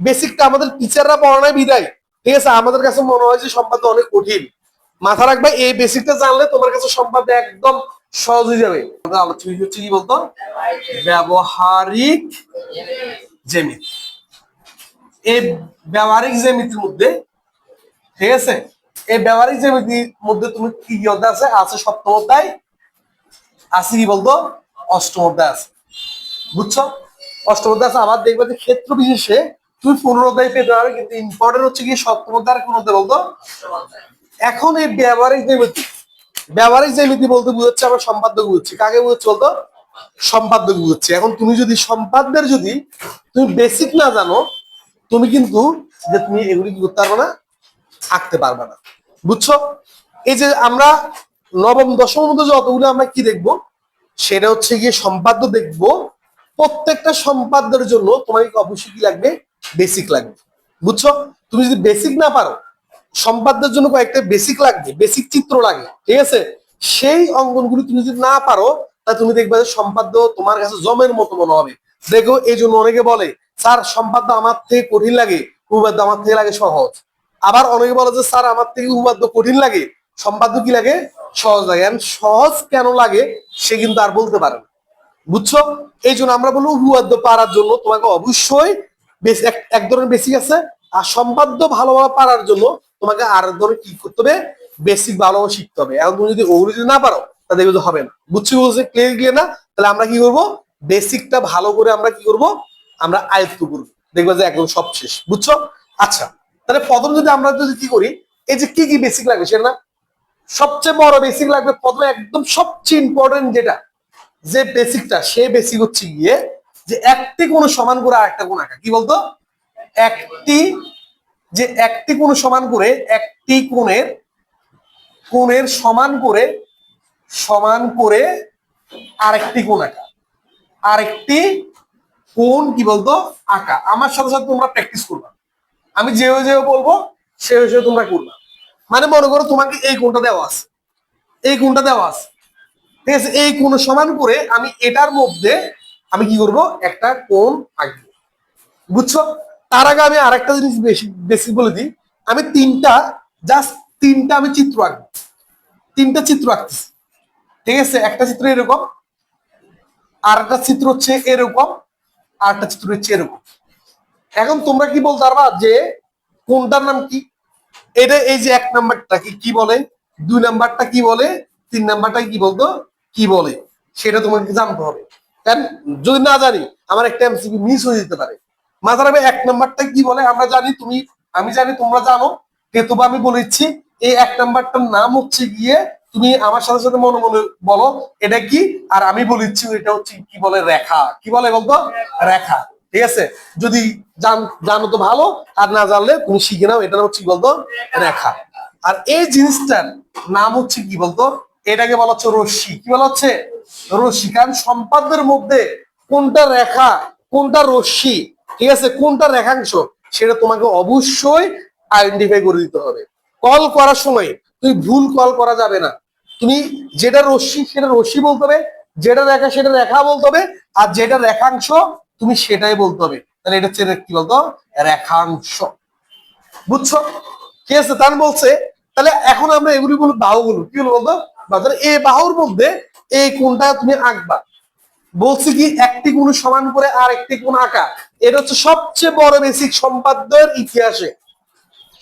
বেসিকটা আমাদের টিচাররা পড়ানোর বিদায়, ঠিক আছে, আমাদের কাছে মনে হয় যে সম্পাদ্য অনেক কঠিন। মাথা রাখবে এই বেসিকটা জানলে তোমার কাছে সম্পাদ্য একদম সহজ হয়ে যাবে। আলোচনা হচ্ছে কি বলতো, ব্যবহারিক জ্যামিতি। এই ব্যবহারিক জ্যামিতির মধ্যে, ঠিক আছে, এই ব্যবহারিক জ্যামিতির মধ্যে তুমি কি কি অধ্যায় আছে? আছে সপ্তম অধ্যায়, আছে কি বলতো অষ্টম অধ্যায় আছে, বুঝছো? অষ্টম অধ্যায় আছে। আবার দেখবে যে ক্ষেত্র বিশেষে তুমি 15 অধ্যায় পেতে পারবে, কিন্তু ইম্পর্টেন্ট হচ্ছে কি সপ্তম অধ্যায় কোন অধ্যায় বলতো। এখন এই ব্যবহারিক জ্যামিতি, ব্যবহারিক জ্যামিতি বলতে বুঝাচ্ছে আমরা সম্পাদ্য বুঝছি। কাকে বুঝছি বলতো? সম্পাদ্য বুঝছি। এখন তুমি যদি সম্পাদ্যের যদি তুমি বেসিক না জানো, তুমি কিন্তু যে তুমি এগুলি কি করতে পারবে না, আঁকতে পারবে না, বুঝছো? এই যে আমরা নবম দশমের মধ্যে যতগুলো আমরা কি দেখবো, সেটা হচ্ছে গিয়ে সম্পাদ্য দেখবো। প্রত্যেকটা সম্পাদ্যের জন্য তোমাকে অবশ্যই কি লাগবে, বেসিক লাগবে, বুঝছো? তুমি যদি বেসিক না পারো, সম্পাদ্যের জন্য কয়েকটা বেসিক লাগবে, বেসিক চিত্র লাগে, ঠিক আছে, সেই অঙ্কনগুলি তুমি যদি না পারো, তা তুমি দেখবে যে সম্পাদ্য তোমার কাছে জমের মতো মনে হবে। দেখো এই জন্য অনেকে বলে স্যার সম্পাদ্য আমার থেকে কঠিন লাগে, উপপাদ্য আমার থেকে লাগে সহজ। আবার অনেকে বলে যে স্যার আমার থেকে উপপাদ্য কঠিন লাগে, সম্পাদ্য কি লাগে, সহজ লাগে। সহজ কেন লাগে সে কিন্তু আর বলতে পারে না, বুঝছো? এই জন্য আমরা বলবো উপপাদ্য পারার জন্য তোমাকে অবশ্যই এক ধরনের বেসিক আছে, আর সম্পাদ্য ভালোভাবে পারার জন্য তোমাকে আর ধরনের কি করতে হবে, বেসিক ভালোভাবে শিখতে হবে। এখন তুমি যদি ওগুলো যদি না পারো তা দেখবে যে হবে না, বুঝছো? বলছে ক্লিয়ার ক্লিয়ার না? তাহলে আমরা কি করবো, বেসিকটা ভালো করে আমরা কি করব, আমরা আয়ত্ত করবো, দেখবে যে একদম সব শেষ, বুঝছো? আচ্ছা, তাহলে প্রথম যদি আমরা যদি কি করি, এই যে কি কি বেসিক লাগবে সেটা না, সবচেয়ে বড় বেসিক লাগবে প্রথমে, একদম সবচেয়ে ইম্পর্টেন্ট যেটা, যে বেসিকটা, সে বেসিক হচ্ছে গিয়ে যে একটি কোণ সমান করে আরেকটা কোণ আঁকা। কি বলতো? একটি, যে একটি কোণ সমান করে, একটি কোণের সমান করে আরেকটি কোণ আঁকা, আরেকটি কোণ কি বলতো আঁকা। আমার সাথে সাথে তোমরা প্র্যাকটিস করবা, আমি যেভাবে যেভাবে বলবো সে হিসেবে তোমরা করবা। মানে মনে করো তোমাকে এই কোণটা দেওয়া আছে, এই কোণটা দেওয়া আছে, ঠিক আছে, এই কোণ সমান করে আমি এটার মধ্যে আমি কি করব, একটা কোণ আঁকবো, বুঝছো? তার আগে আমি আরেকটা জিনিস বেশি বেসিক বলে দিই। আমি জাস্ট তিনটা আমি চিত্র আঁকবো, তিনটা চিত্র আঁকতেছি, ঠিক আছে? একটা চিত্র এরকম, আর একটা চিত্র হচ্ছে এরকম, আর একটা চিত্র হচ্ছে এরকম। এখন তোমরা কি বলতে পারবা যে কোনটার নাম কি? এটা এই যে এক নাম্বারটা কি বলে, দুই নাম্বারটা কি বলে, তিন নাম্বারটা কি বলতো কি বলে, সেটা তোমাকে জানতে হবে। কারণ যদি না জানি আমার একটা এমসিকিউ মিস হয়ে যেতে পারে। মাথায় রাখবে এক নাম্বারটা কি বলে আমরা জানি, তুমি আমি জানি তোমরা জানো, কিন্তু আমি বলেছি এই এক নাম্বারটার নাম হচ্ছে গিয়ে, তুমি আমার সাথে সাথে মনে মনে বলো এটা কি, আর আমি বলেছি এটা হচ্ছে কি বলে, রেখা। কি বলে বলতো? রেখা, ঠিক আছে? যদি জানো তো ভালো, আর না জানলে তুমি শিখে নাও, এটা হচ্ছে কি বলতো, রেখা। আর এই জিনিসটার নাম হচ্ছে কি বলতো, এটাকে বলা হচ্ছে রশ্মি। কি বলা হচ্ছে? রশ্মি। কারণ সম্পাদ্যের মধ্যে কোনটা রেখা, কোনটা রশ্মি, ঠিক আছে, কোনটা রেখাংশ, সেটা তোমাকে অবশ্যই আইডেন্টিফাই করে দিতে হবে। কল করার সময় তুমি ভুল কল করা যাবে না। তুমি যেটা রশ্মি সেটা রশ্মি বলতে হবে, যেটা রেখা সেটা রেখা বলতে হবে, আর যেটা রেখাংশ তুমি সেটাই বলতে হবে। তাহলে এটা হচ্ছে কি বলতো, রেখাংশ, বুঝছো? ঠিক আছে? তার বলছে তাহলে এখন আমরা এগুলি বলবো বাহুগুলো। কি বলবো বলতো? তাহলে এই বাহুর মধ্যে এই কোণটা তুমি আঁকবা। বলছি কি একটি কোণ সমান করে আর একটি কোণ আঁকা, এটা হচ্ছে সবচেয়ে বড় বেসিক সম্পাদ্যের ইতিহাসে।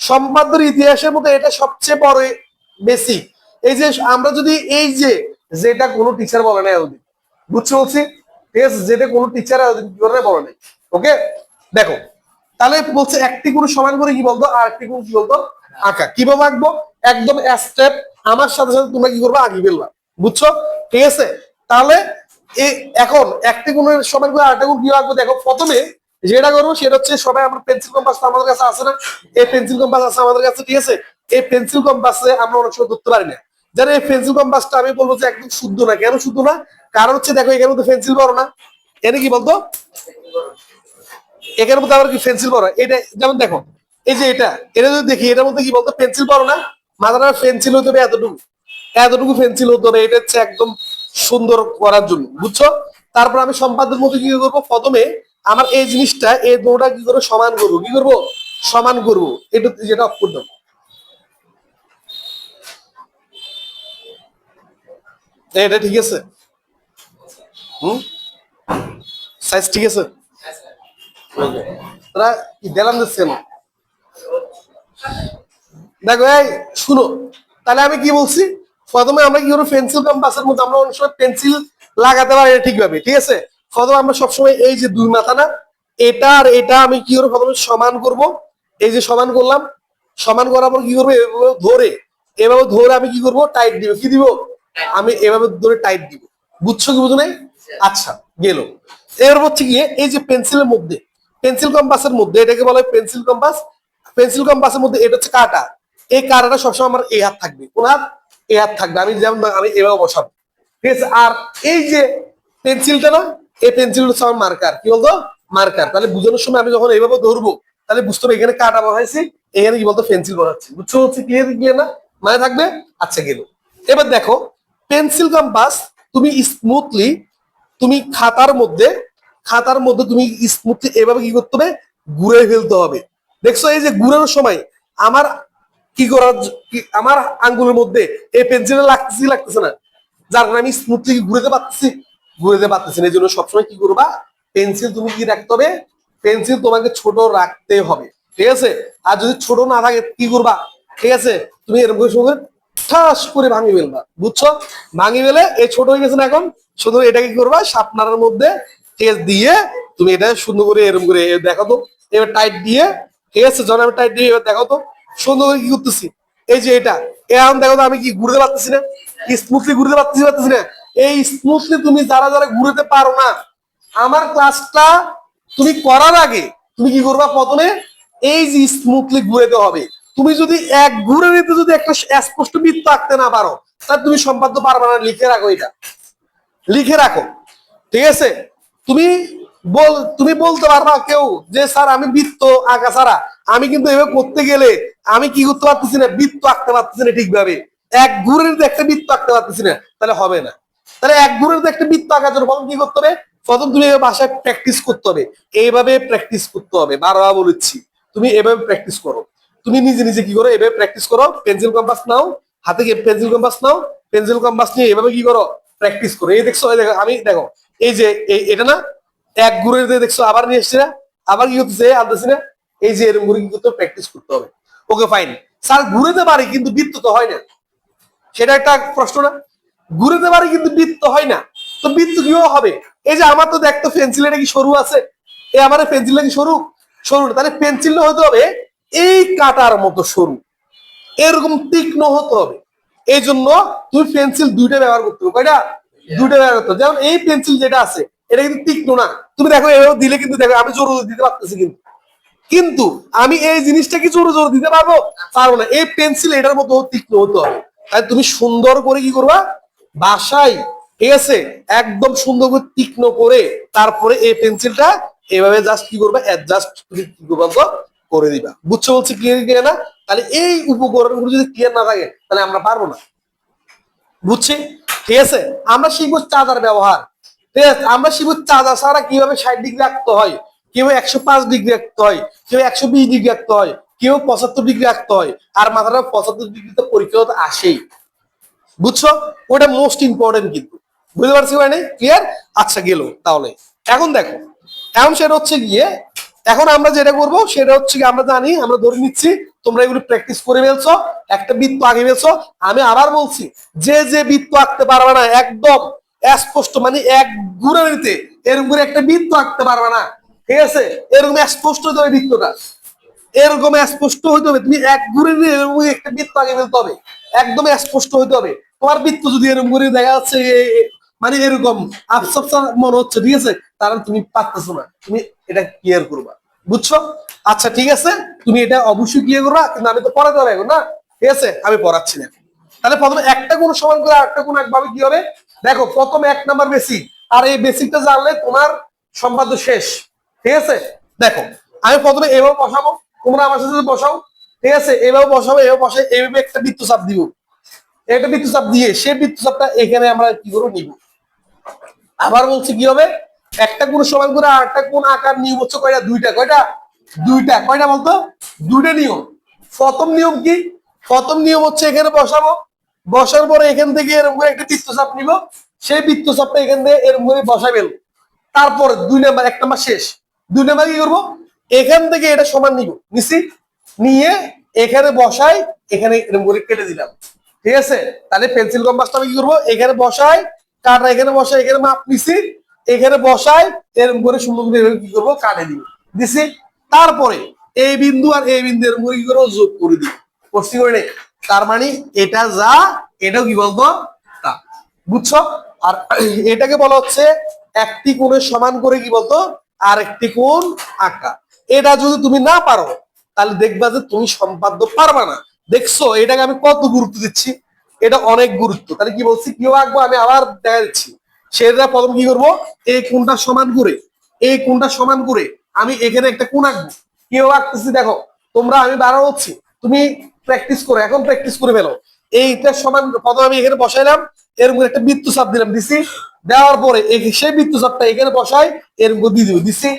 সম্পাদ্যের ইতিহাসের মধ্যে এটা সবচেয়ে বড় বেসিক। এই যে আমরা যদি এই যে যেটা কোনো টিচার বলে না এতদিন, বুঝছো বলছি? ঠিক আছে, যেটা কোনো টিচার এতদিন কি করে বলে নাই। ওকে, দেখো তাহলে বলছে একটি কোণ সমান করে কি বলতো, আর একটি কোণ কি বলতো আঁকা। কিভাবে আঁকবো, একদম স্টেপ আমার সাথে সাথে তোমরা কি করবা, আঁকি ফেলবা, বুঝছো? ঠিক আছে, তাহলে এখন একটি কোণের সমান করে আরেকটা কোণ কি আঁকবো। দেখো প্রথমে যেটা করবো সেটা হচ্ছে, সবাই আমরা পেন্সিল কম্পাস আমাদের কাছে আছে না? এই পেন্সিল কম্পাস আছে আমাদের কাছে, ঠিক আছে? এই পেন্সিল কম্পাসে আমরা অনেক সময় ধরতে পারি না। যেন এই পেন্সিল কম্পাসটা আমি বলবো যে একদম শুদ্ধ না। কেন শুদ্ধ না? কারণ হচ্ছে দেখো এখানে মধ্যে পেন্সিল বড় না, এনে কি বলতো, এখানের মধ্যে আবার কি পেন্সিল বড়। এটা যেমন দেখো এই যে এটা যদি দেখি, এটার মধ্যে কি বলতো পেন্সিল বড় না, মাথাটা পেন্সিল হতে হবে এতটুকু, এতটুকু পেন্সিল হতে হবে। এটা হচ্ছে একদম সুন্দর করার জন্য, বুঝছো? তারপর আমি সম্পাদ্যের মধ্যে কি করবো, প্রথমে আমার এই জিনিসটা এই দুটা কি করবো সমান করবো, কি করবো সমান করবো, এটা যেটা অফ করে দেবো। এটা ঠিক আছে? হুম, সাইজ ঠিক আছে? তোরা কি দেলাম দিচ্ছে না? দেখো এই শুনো, তাহলে আমি কি বলছি, প্রথমে আমরা কি করবো পেন্সিল কম্পাসের মধ্যে আমরা অনেক সময় পেন্সিল লাগাতে পারি না ঠিকভাবে, ঠিক আছে? প্রথমে আমরা সবসময় এই যে দুই মাথা না, এটা আর এটা আমি কি করবো প্রথমে সমান করব। এই যে সমান করলাম, সমান করার পর কি করবো এভাবে ধরে, এভাবে ধরে আমি কি করব টাইট দিব, কি দিব আমি এভাবে ধরে টাইট দিব। বুঝছো কি বুঝো নাই? আচ্ছা গেল। এর হচ্ছে গিয়ে এই যে পেন্সিলের মধ্যে, পেন্সিল কম্পাসের মধ্যে এটাকে বলা হয় পেন্সিল কম্পাস। পেন্সিল কম্পাসের মধ্যে এটা হচ্ছে কাটা, এই কাটাটা সবসময় আমার এই হাত থাকবে, কোন হাত? এই হাত থাকবে। আমি যেমন আমি এভাবে বসাবো, ঠিক আছে? আর এই যে পেন্সিলটা না, এই পেন্সিলটা হচ্ছে আমার মার্কার, কি বলতো মার্কার। তাহলে বুঝানোর সময় আমি যখন এইভাবে ধরবো তাহলে বুঝতে হবে এখানে কাটা বসাইছি, এখানে কি বলতো পেন্সিল বসাচ্ছি। বুঝছো হচ্ছে ক্লিয়ার ক্লিয়ার না? মানে থাকবে। আচ্ছা গেল। এবার দেখো পেন্সিল কম্পাস তুমি স্মুথলি তুমি খাতার মধ্যে তুমি স্মুথলি এভাবে কি করতে হবে ঘুরে ফেলতে হবে। দেখছো এই যে ঘুরানোর সময় আমার কি করার আমার আঙ্গুলের মধ্যে এই পেন্সিলটা লাগতেছে না, যার কারণে আমি স্মুথলি ঘুরেতে পারতেছি না। এই জন্য সবসময় কি করবা, পেন্সিল তুমি কি রাখতে হবে, পেন্সিল তোমাকে ছোট রাখতে হবে, ঠিক আছে? আর যদি ছোট না থাকে কি করবা, ঠিক আছে, তুমি এরকম করে ঠাস করে ভাঙি ফেলবা। বুঝছো? ভাঙি ফেলে এই ছোট হয়ে গেছে না, এখন শুধু এটাকে কি করবা শার্পনারের মধ্যে ঠিক আছে দিয়ে তুমি এটা সুন্দর করে এরকম করে দেখো তো, এবার টাইট দিয়ে, ঠিক আছে? যখন আমি টাইট দিয়ে এবার দেখো তো সুন্দর করে কি করতেছি, এই যে এটা এখন দেখো তো আমি কি ঘুরতে পারতেছি না, স্মুথলি ঘুরতে পারতেছি না। এই স্মুথলি তুমি যারা যারা ঘুরতে পারো না, আমার ক্লাসটা তুমি করার আগে তুমি কি করবা, প্রথমে এই যে স্মুথলি ঘুরেতে হবে। তুমি যদি এক ঘুরে নিতে যদি একটা স্পষ্ট বৃত্ত আঁকতে না পারো তাহলে তুমি সম্পাদ্য পারবে না। লিখে রাখো, এটা লিখে রাখো, ঠিক আছে? তুমি তুমি বলতে পারবা কেউ যে স্যার আমি বৃত্ত আঁকা ছাড়া আমি কিন্তু এভাবে করতে গেলে আমি কি করতে পারতেছি না, বৃত্ত আঁকতে পারতেছি না ঠিকভাবে, এক ঘুরে নিতে একটা বৃত্ত আঁকতে পারতেছি না, তাহলে হবে না। তাহলে এক ঘুরে নিতে একটা বৃত্ত আঁকার জন্য প্রথম কি করতে হবে, প্রথম তুমি বাসায় প্র্যাকটিস করতে হবে, এইভাবে প্র্যাকটিস করতে হবে। বারবার বলেছি তুমি এভাবে প্র্যাকটিস করো, তুমি নিজে নিজে কি করো এভাবে প্র্যাকটিস করো। পেন্সিল কম্পাস নাও হাতে, পেন্সিল কম্পাস নাও, পেন্সিল কম্পাস নিয়ে এভাবে কি করো প্র্যাকটিস করো। এই দেখছো, এই দেখো আমি দেখো এই যে এটা না এক ঘুরে দেখছো আবার নিয়ে এসছি না, আবার কি করতেছে আনতেছি না, এই যে এরকম ঘুরে কি করতে প্র্যাকটিস করতে হবে। ওকে ফাইন, স্যার ঘুরেতে পারি কিন্তু বৃত্ত তো হয় না, সেটা একটা প্রশ্ন না? ঘুরেতে পারি কিন্তু বৃত্ত হয় না, তো বৃত্ত কিভাবে হবে? এই যে আমার তো দেখতো পেন্সিলটা কি সরু আছে, এই আমার পেন্সিলটা কি সরু সরু না, তাহলে পেন্সিলটা হতে হবে এই কাটার মতো সরু, এরকম তীক্ষ্ণ হতে হবে। এই জন্য তুমি পেন্সিল দুইটা ব্যবহার করতে হবে। কয়টা? দুইটা ব্যবহার করতে হবে। যেমন এই পেন্সিল যেটা আছে এটা কিন্তু তীক্ষ্ণ না, তুমি দেখো এভাবে দিলে কিন্তু দেখো আমি জোর দিতে পারতেছি, কিন্তু কিন্তু আমি এই জিনিসটা কি জোরে জোরে দিতে পারবো? পারবো না। এই পেন্সিল এটার মতো তীক্ষ্ণ হতে হবে। তাই তুমি সুন্দর করে কি করবা বাসায়, ঠিক আছে, একদম সুন্দর করে তীক্ষ্ণ করে তারপরে এই পেন্সিলটা এভাবে জাস্ট কি করবা অ্যাডজাস্ট তুমি কি করবা করে দিবা। বুঝছো বলছি ক্লিয়ার ক্লিয়ার না? তাহলে এই উপকরণগুলো যদি ক্লিয়ার না থাকে তাহলে আমরা পারবো না। বুঝছি? ঠিক আছে, আমরা শিখবো চাঁদার ব্যবহার, ঠিক আছে? আমরা শিখবো চাঁদা ছাড়া কিভাবে 60 ডিগ্রি রাখতে হয়, কিভাবে 105 ডিগ্রি রাখতে হয়, কিভাবে 120 ডিগ্রি রাখতে হয়, কিভাবে 75 ডিগ্রি রাখতে হয়। আর মাথাটা 75 ডিগ্রিতে পরীক্ষা তো আসেই। বুঝছো? ওটা মোস্ট ইম্পর্টেন্ট কিন্তু। বুঝতে পারছি মানে ক্লিয়ার? আচ্ছা গেল। তাহলে এখন দেখো, এখন সেটা হচ্ছে গিয়ে এখন আমরা যেটা করবো সেটা হচ্ছে কি আমরা জানি, আমরা ধরে নিচ্ছি তোমরা এগুলো প্র্যাকটিস করে ফেলছো, একটা বৃত্ত আঁকে ফেলছো। আমি আবার বলছি যে যে বৃত্ত আঁকতে পারবে না একদম স্পষ্ট মানে এক ঘুরে নিতে এরকম করে একটা বৃত্ত আঁকতে পারবে না, ঠিক আছে? এরকম স্পষ্ট হতে হবে বৃত্তটা, এরকম স্পষ্ট হইতে হবে। তুমি এক ঘুরে নিয়ে এরকম একটা বৃত্ত আগে ফেলতে হবে, একদম স্পষ্ট হইতে হবে। তোমার বৃত্ত যদি এরকম করে দেখা যাচ্ছে মানে এরকম আফসা মনে হচ্ছে, ঠিক আছে, তাহলে তুমি পারতেছো না, তুমি এটা ক্লিয়ার করবা। বুঝছো? আচ্ছা ঠিক আছে, তুমি এটা অবশ্যই ক্লিয়ার করবা, কিন্তু আমি তো পড়াতে হবে এখন না, ঠিক আছে, আমি পড়াচ্ছি না। তাহলে প্রথমে একটা কোণ সমান করে আরেকটা কোণ একভাবে কি হবে দেখো, প্রথম 1 নাম্বার বেসিক, আর এই বেসিকটা জানলে তোমার সম্পাদ্য শেষ, ঠিক আছে? দেখো আমি প্রথমে এভাবে বসাবো, তোমরা আমার সাথে বসাও, ঠিক আছে? এভাবে বসাবো, এভাবে বসাই, এইভাবে একটা বৃত্তচাপ দিব, একটা বৃত্তচাপ দিয়ে সেই বৃত্তচাপটা এখানে আমরা কি করবো নিব। আবার বলছি কি হবে, একটা কোণ সমান করে আর একটা কোণ আঁকার নিয়ম হচ্ছে কয়টা? দুইটা। কয়টা? দুইটা। কয়টা বলতো? দুইটা নিয়ম। প্রথম নিয়ম কি? প্রথম নিয়ম হচ্ছে এখানে বসাবো, বসার পরে এখান থেকে এরকম করে একটা বৃত্তচাপ নিব, সেই বৃত্তচাপটা এখান থেকে এরকম করে বসাই ফেলবো। তারপর 2 নাম্বার, 1 নাম্বার শেষ। 2 নাম্বার কি করবো? এখান থেকে এটা সমান নিব, নিছি, নিয়ে এখানে বসাই, এখানে এরকম করে কেটে দিলাম। ঠিক আছে? তাহলে পেন্সিল কম্পাসটা আমি কি করবো? এখানে বসাই, কাটা এখানে বসাই, এখানে মাপ নিছি, এখানে বসাই, এরকম করে সুন্দর করে কি করবো? কাটে দিব, দিছি। তারপরে এই বিন্দু আর এই বিন্দু এরকম করে কি করবো? যোগ করে দিব। করছি করে নেই? তার মানে এটা যা, এটাও কি বলতো? তা। বুঝছো? আর এটাকে বলা হচ্ছে একটি কোণের সমান করে কি বলতো? আর একটি কোণ আঁকা। এটা যদি তুমি না পারো তাহলে দেখবা যে তুমি সম্পাদ্য পারবা না। দেখছো এটাকে আমি কত গুরুত্ব দিচ্ছি? এটা অনেক গুরুত্ব। তাহলে কি বলছি, কেউ আঁকবো, আমি আবার দেখা দিচ্ছি। সেটা প্রথম কি করবো? এই কোণটা সমান করে, এই কোণটা সমান করে আমি এখানে একটা কোণ আঁকবো। কেউ আঁকতেছি দেখো, তোমরা, আমি বারো হচ্ছি, তুমি প্র্যাকটিস করো, এখন প্র্যাকটিস করে ফেলো। এইটা সমান প্রথম আমি এখানে বসাইলাম, এরকম একটা বৃত্তচাপ দিলাম, দিছি। দেওয়ার পরে সেই বৃত্তচাপটা এখানে বসাই, এরকম দিয়ে দিব, দিছি।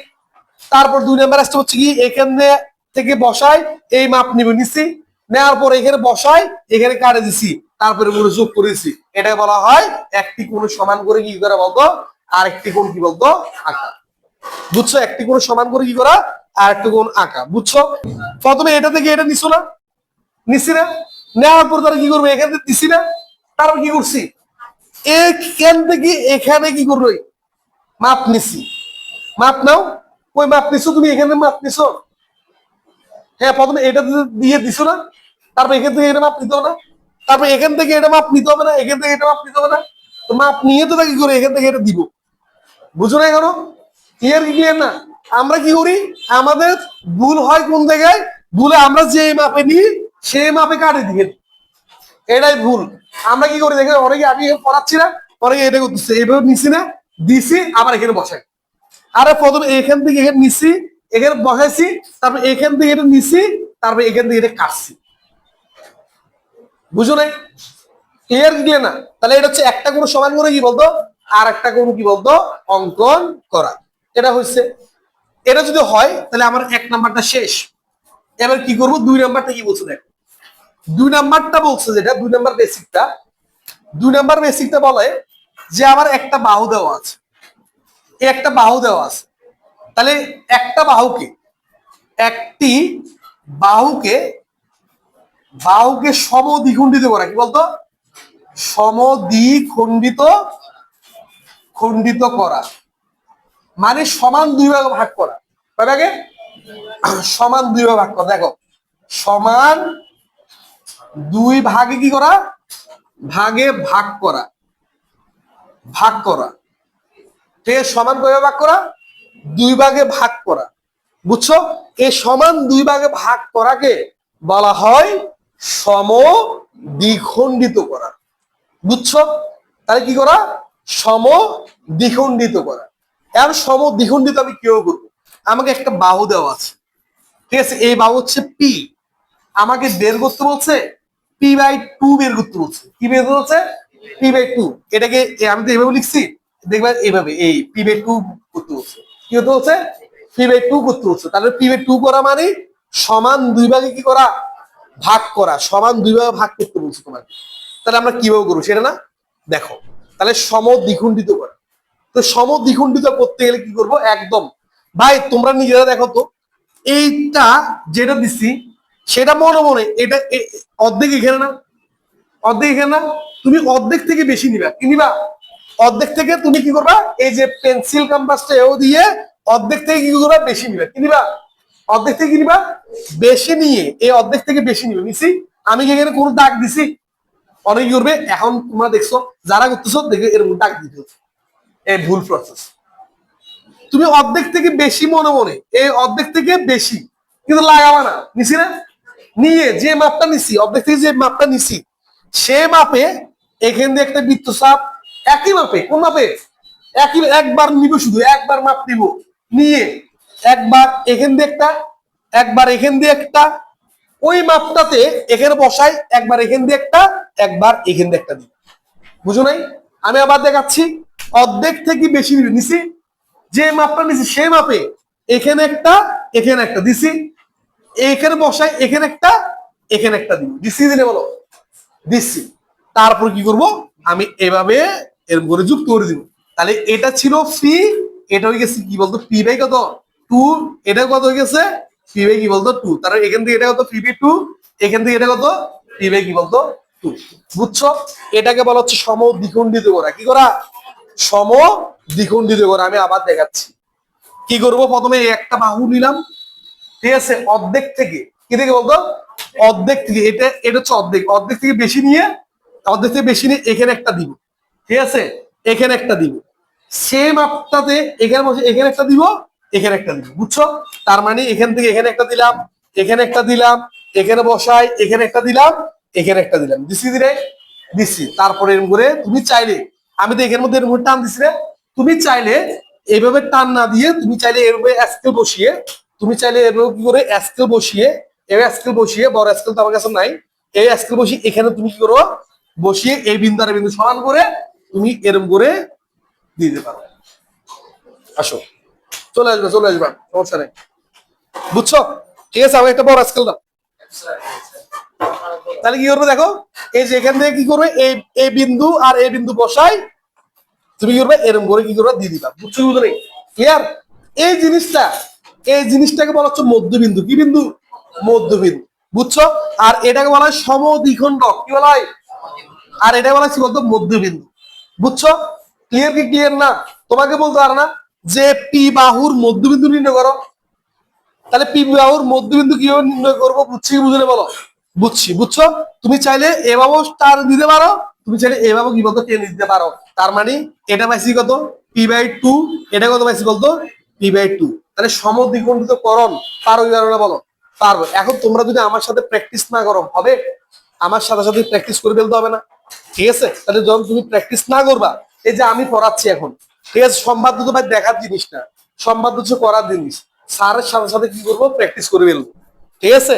তারপর 2 নাম্বার আসতে হচ্ছে কি, এখানে থেকে বসাই, এই মাপ নিব, নিছি। নেওয়ার পর এখানে বসাই, এখানে কাটে দিছি, তারপরে মনে যোগ করেছি। এটা বলা হয় একটি কোণ সমান করে কি করা বলতো? আর একটি কোণ কি বলতো? আঁকা। বুঝছো? একটি কোণ সমান করে কি করা, আর একটি কোণ আঁকা। বুঝছো? প্রথমে এটা থেকে এটা নিছো না, নিছি না? নেওয়ার পর তারা কি করবে? এখান থেকে দিছি না? তারপর কি করছি? এখান থেকে এখানে কি করবে? মাপ নিছি। মাপ নাও। ওই মাপ নিছো তুমি, এখানে মাপ নিছো। হ্যাঁ, প্রথমে এটা দিয়ে দিছো না? তারপর এখান থেকে এটা মাপ নিতে হবে না? তারপর এখান থেকে এটা মাপ নিতে হবে না? এখান থেকে এটা মাপ নিতে হবে না? তো মাপ নিয়ে তো কি করে এখান থেকে এটা দিব। বুঝো না এখনো? ক্লিয়ার কি ক্লিয়ার না? আমরা কি করি, আমাদের ভুল হয় কোন জায়গায়? ভুলে আমরা যে মাপে নিই সেই মাপে কাটে দিয়ে দিই। এটাই ভুল। আমরা কি করি দেখেন, অনেকে, আমি পড়াচ্ছি না, অনেকে এটা করতেছে, এইভাবে নিছি না, দিছি, আবার এখানে বসাই। আরে প্রথমে এখান থেকে এখানে নিছি, এখানে বসাইছি, তারপর এখান থেকে এটা নিছি, তারপর এখান থেকে এটা কাটছি। বুঝো নাই? ক্লিয়ার কি ক্লিয়ার না? তাহলে এটা হচ্ছে একটা কোণ সমান করে কি বলতো? আর একটা কোণ কি বলতো? অঙ্কন করা। এটা হচ্ছে, এটা যদি হয় তাহলে আমার 1 নাম্বারটা শেষ। এবার কি করবো? 2 নাম্বারটা কি বলছে দেখো। 2 নাম্বারটা বলছে, যেটা 2 নাম্বার বেসিকটা, 2 নাম্বার বেসিকটা বলে যে আমার একটা বাহু দেওয়া আছে, একটা বাহু দেওয়া আছে। তাহলে একটা বাহুকে, একটি বাহুকে, বাহুকে সমদ্বিখণ্ডিত করা, কি বলতো? সমদ্বিখণ্ডিত, খণ্ডিত করা মানে সমান 2 ভাগে ভাগ করা। কয় ভাগে? সমান 2 ভাগে ভাগ করা। দেখো, সমান 2 ভাগে কি করা? ভাগে ভাগ করা, ভাগ করা। ঠিক আছে? সমান কয়ভাবে ভাগ করা? 2 ভাগে ভাগ করা। বুঝছো? এই সমান 2 ভাগে ভাগ করাকে বলা হয় সমদ্বিখণ্ডিত করা। বুঝছো? তাহলে কি করা? সমদ্বিখণ্ডিত করা। এখন সমদ্বিখণ্ডিত আমি কেউ করবো, আমাকে একটা বাহু দেওয়া আছে। ঠিক আছে? এই বাহু হচ্ছে পি, আমাকে বের করতে বলছে P/2 বের করতে বলছে। কি বের করতে বলছে? P/2। এটাকে আমি তো এভাবে লিখছি, দেখবে এইভাবে, এই P/2 করতে বলছে। কি করতে বলছে? P/2 করতে বলছে। তাহলে P/2 করা মানে সমান 2 ভাগে কি করা? ভাগ করা। সমান 2 ভাগে ভাগ করতে বলছে তোমাকে। তাহলে আমরা কিভাবে করবো সেটা না? দেখো, তাহলে সমদ্বিখণ্ডিত করা। তো সমদ্বিখণ্ডিত করতে গেলে কি করবো? একদম ভাই তোমরা নিজেরা দেখো তো, এইটা যেটা দিচ্ছি সেটা মনে মনে এটা অর্ধেক এখানে না, অর্ধেক এখানে না, তুমি অর্ধেক থেকে বেশি নিবা। কি নিবা? অর্ধেক থেকে তুমি কি করবা? এই যে পেন্সিল কম্পাসটা এও দিয়ে অর্ধেক থেকে কি করবা? বেশি নিবা। কি নিবা? অর্ধেক থেকে কি নিবা? বেশি নিয়ে এই অর্ধেক থেকে বেশি নিবে, নিছি। আমি কি এখানে কোনো দাগ দিছি? অনেক কি করবে, এখন তোমরা দেখছো যারা করতেছো দেখে এরকম দাগ দিতে হচ্ছে, এই ভুল প্রসেস। তুমি অর্ধেক থেকে বেশি মনে মনে, এই অর্ধেক থেকে বেশি কিন্তু লাগাবা না, নিছি না? নিয়ে যে মাপটা নিছি, অর্ধেক থেকে যে মাপটা নিছি, সে মাপে এখান দিয়ে একটা বৃত্তচাপ, একই মাপে, কোন মাপে? একই, একবার নিব, শুধু একবার মাপ নিব, নিয়ে একবার এখান দিয়ে একটা, একবার এখান দিয়ে একটা, ওই মাপটাতে এখানে বসাই, একবার এখান দিয়ে একটা, একবার এখান দিয়ে একটা দিই। বুঝো নাই? আমি আবার দেখাচ্ছি। অর্ধেক থেকে বেশি নিছি, যে মাপটা নিছি সেই মাপে এখানে একটা দিছি, এখানে বসাই এখানে একটা দিব, দিছি দিলে বলো দিচ্ছি। তারপর কি করব, আমি এভাবে এর করে যুক্ত করে দিব। তাহলে এটা ছিল ফি, এটা হয়ে গেছে কি বলতো পি বাই কত 2, এটা কত হয়ে গেছে পি বাই কি বলতো 2। তাহলে এখান থেকে এটা কত পি বাই 2, এখান থেকে এটা কত পি বাই কি বলতো 2। বুঝছো? এটাকে বলা হচ্ছে সম দ্বিখণ্ডিত করা। কি করা? সম দ্বিখণ্ডিত করা। আমি আবার দেখাচ্ছি। কি করব, প্রথমে একটা বাহু নিলাম, ঠিক আছে, অর্ধেক থেকে, কি থেকে বলতো অর্ধেক থেকে, এটা হচ্ছে অর্ধেক থেকে বেশি নিয়ে, এখানে একটা দিব, ঠিক আছে, এখানে একটা দিব, সেম আপটাতে এখানে বসে এখানে একটা দিব, এখানে একটা দিব। বুঝছো? তার মানে এখান থেকে এখানে একটা দিলাম, এখানে একটা দিলাম, এখানে বসাই এখানে একটা দিলাম, এখানে একটা দিলাম, দিছি দিলে দিছি। তারপরে এরকম করে তুমি চাইলে, আমি তো এখানের মধ্যে এরকম টান দিছি রে, তুমি চাইলে এইভাবে টান না দিয়ে তুমি চাইলে এভাবে স্কেল বসিয়ে, তুমি চাইলে এভাবে কি করে স্কেল বসিয়ে, এভাবে স্কেল বসিয়ে, বড় স্কেল তো আমার কাছে নাই, এই স্কেল বসিয়ে এখানে তুমি কি করো, বসিয়ে এই বিন্দু আর বিন্দু সমান করে তুমি এরকম করে দিতে পারো। আসো, চলে আসবে সমস্যা নেই। বুঝছো? ঠিক আছে, আমি একটা বড় স্কেল দাও। তাহলে কি করবে দেখো, এই যে এখান থেকে কি করবে, এই বিন্দু আর এই বিন্দু বসাই, তুমি কি করবে এরকম করে কি করবে দিয়ে দিবা। বুঝছো? বুঝলে? ক্লিয়ার? এই জিনিসটাকে বলা হচ্ছে মধ্যবিন্দু। কি বিন্দু? মধ্যবিন্দু। বুঝছো? আর এটাকে বলা হয় সমদ্বিখণ্ডক। কি বলা হয়? আর এটা বলা হচ্ছে বলতো মধ্যবিন্দু। বুঝছো? ক্লিয়ার কি ক্লিয়ার না? তোমাকে বলতে পারো না যে পি বাহুর মধ্যবিন্দু নির্ণয় করো। তাহলে পি বাহুর মধ্যবিন্দু কিভাবে নির্ণয় করবো, বুঝছি কি বুঝলে বলো? বুঝছি। বুঝছো? তুমি চাইলে এভাবেও স্টার দিতে পারো, তুমি চাইলে এভাবেও কি বলতো টেনে দিতে পারো। তার মানে এটা পাইছি কত পি বাই 2, এটা কত পাইছি বলতো পি বাই 2। তাহলে সমদ্বিখণ্ডিত করণ পারো কি পারো না বলো? পারবো। এখন তোমরা যদি আমার সাথে প্র্যাকটিস না করো হবে? আমার সাথে সাথে প্র্যাকটিস করে ফেলতে হবে না? ঠিক আছে, তাহলে যখন তুমি প্র্যাকটিস না করবা, এই যে আমি পড়াচ্ছি এখন, ঠিক আছে, সম্বাদ্য তো ভাই দেখার জিনিস না, সম্বাদ্য হচ্ছে করার জিনিস। স্যারের সাথে সাথে কি করবো, প্র্যাকটিস করে ফেলবো। ঠিক আছে,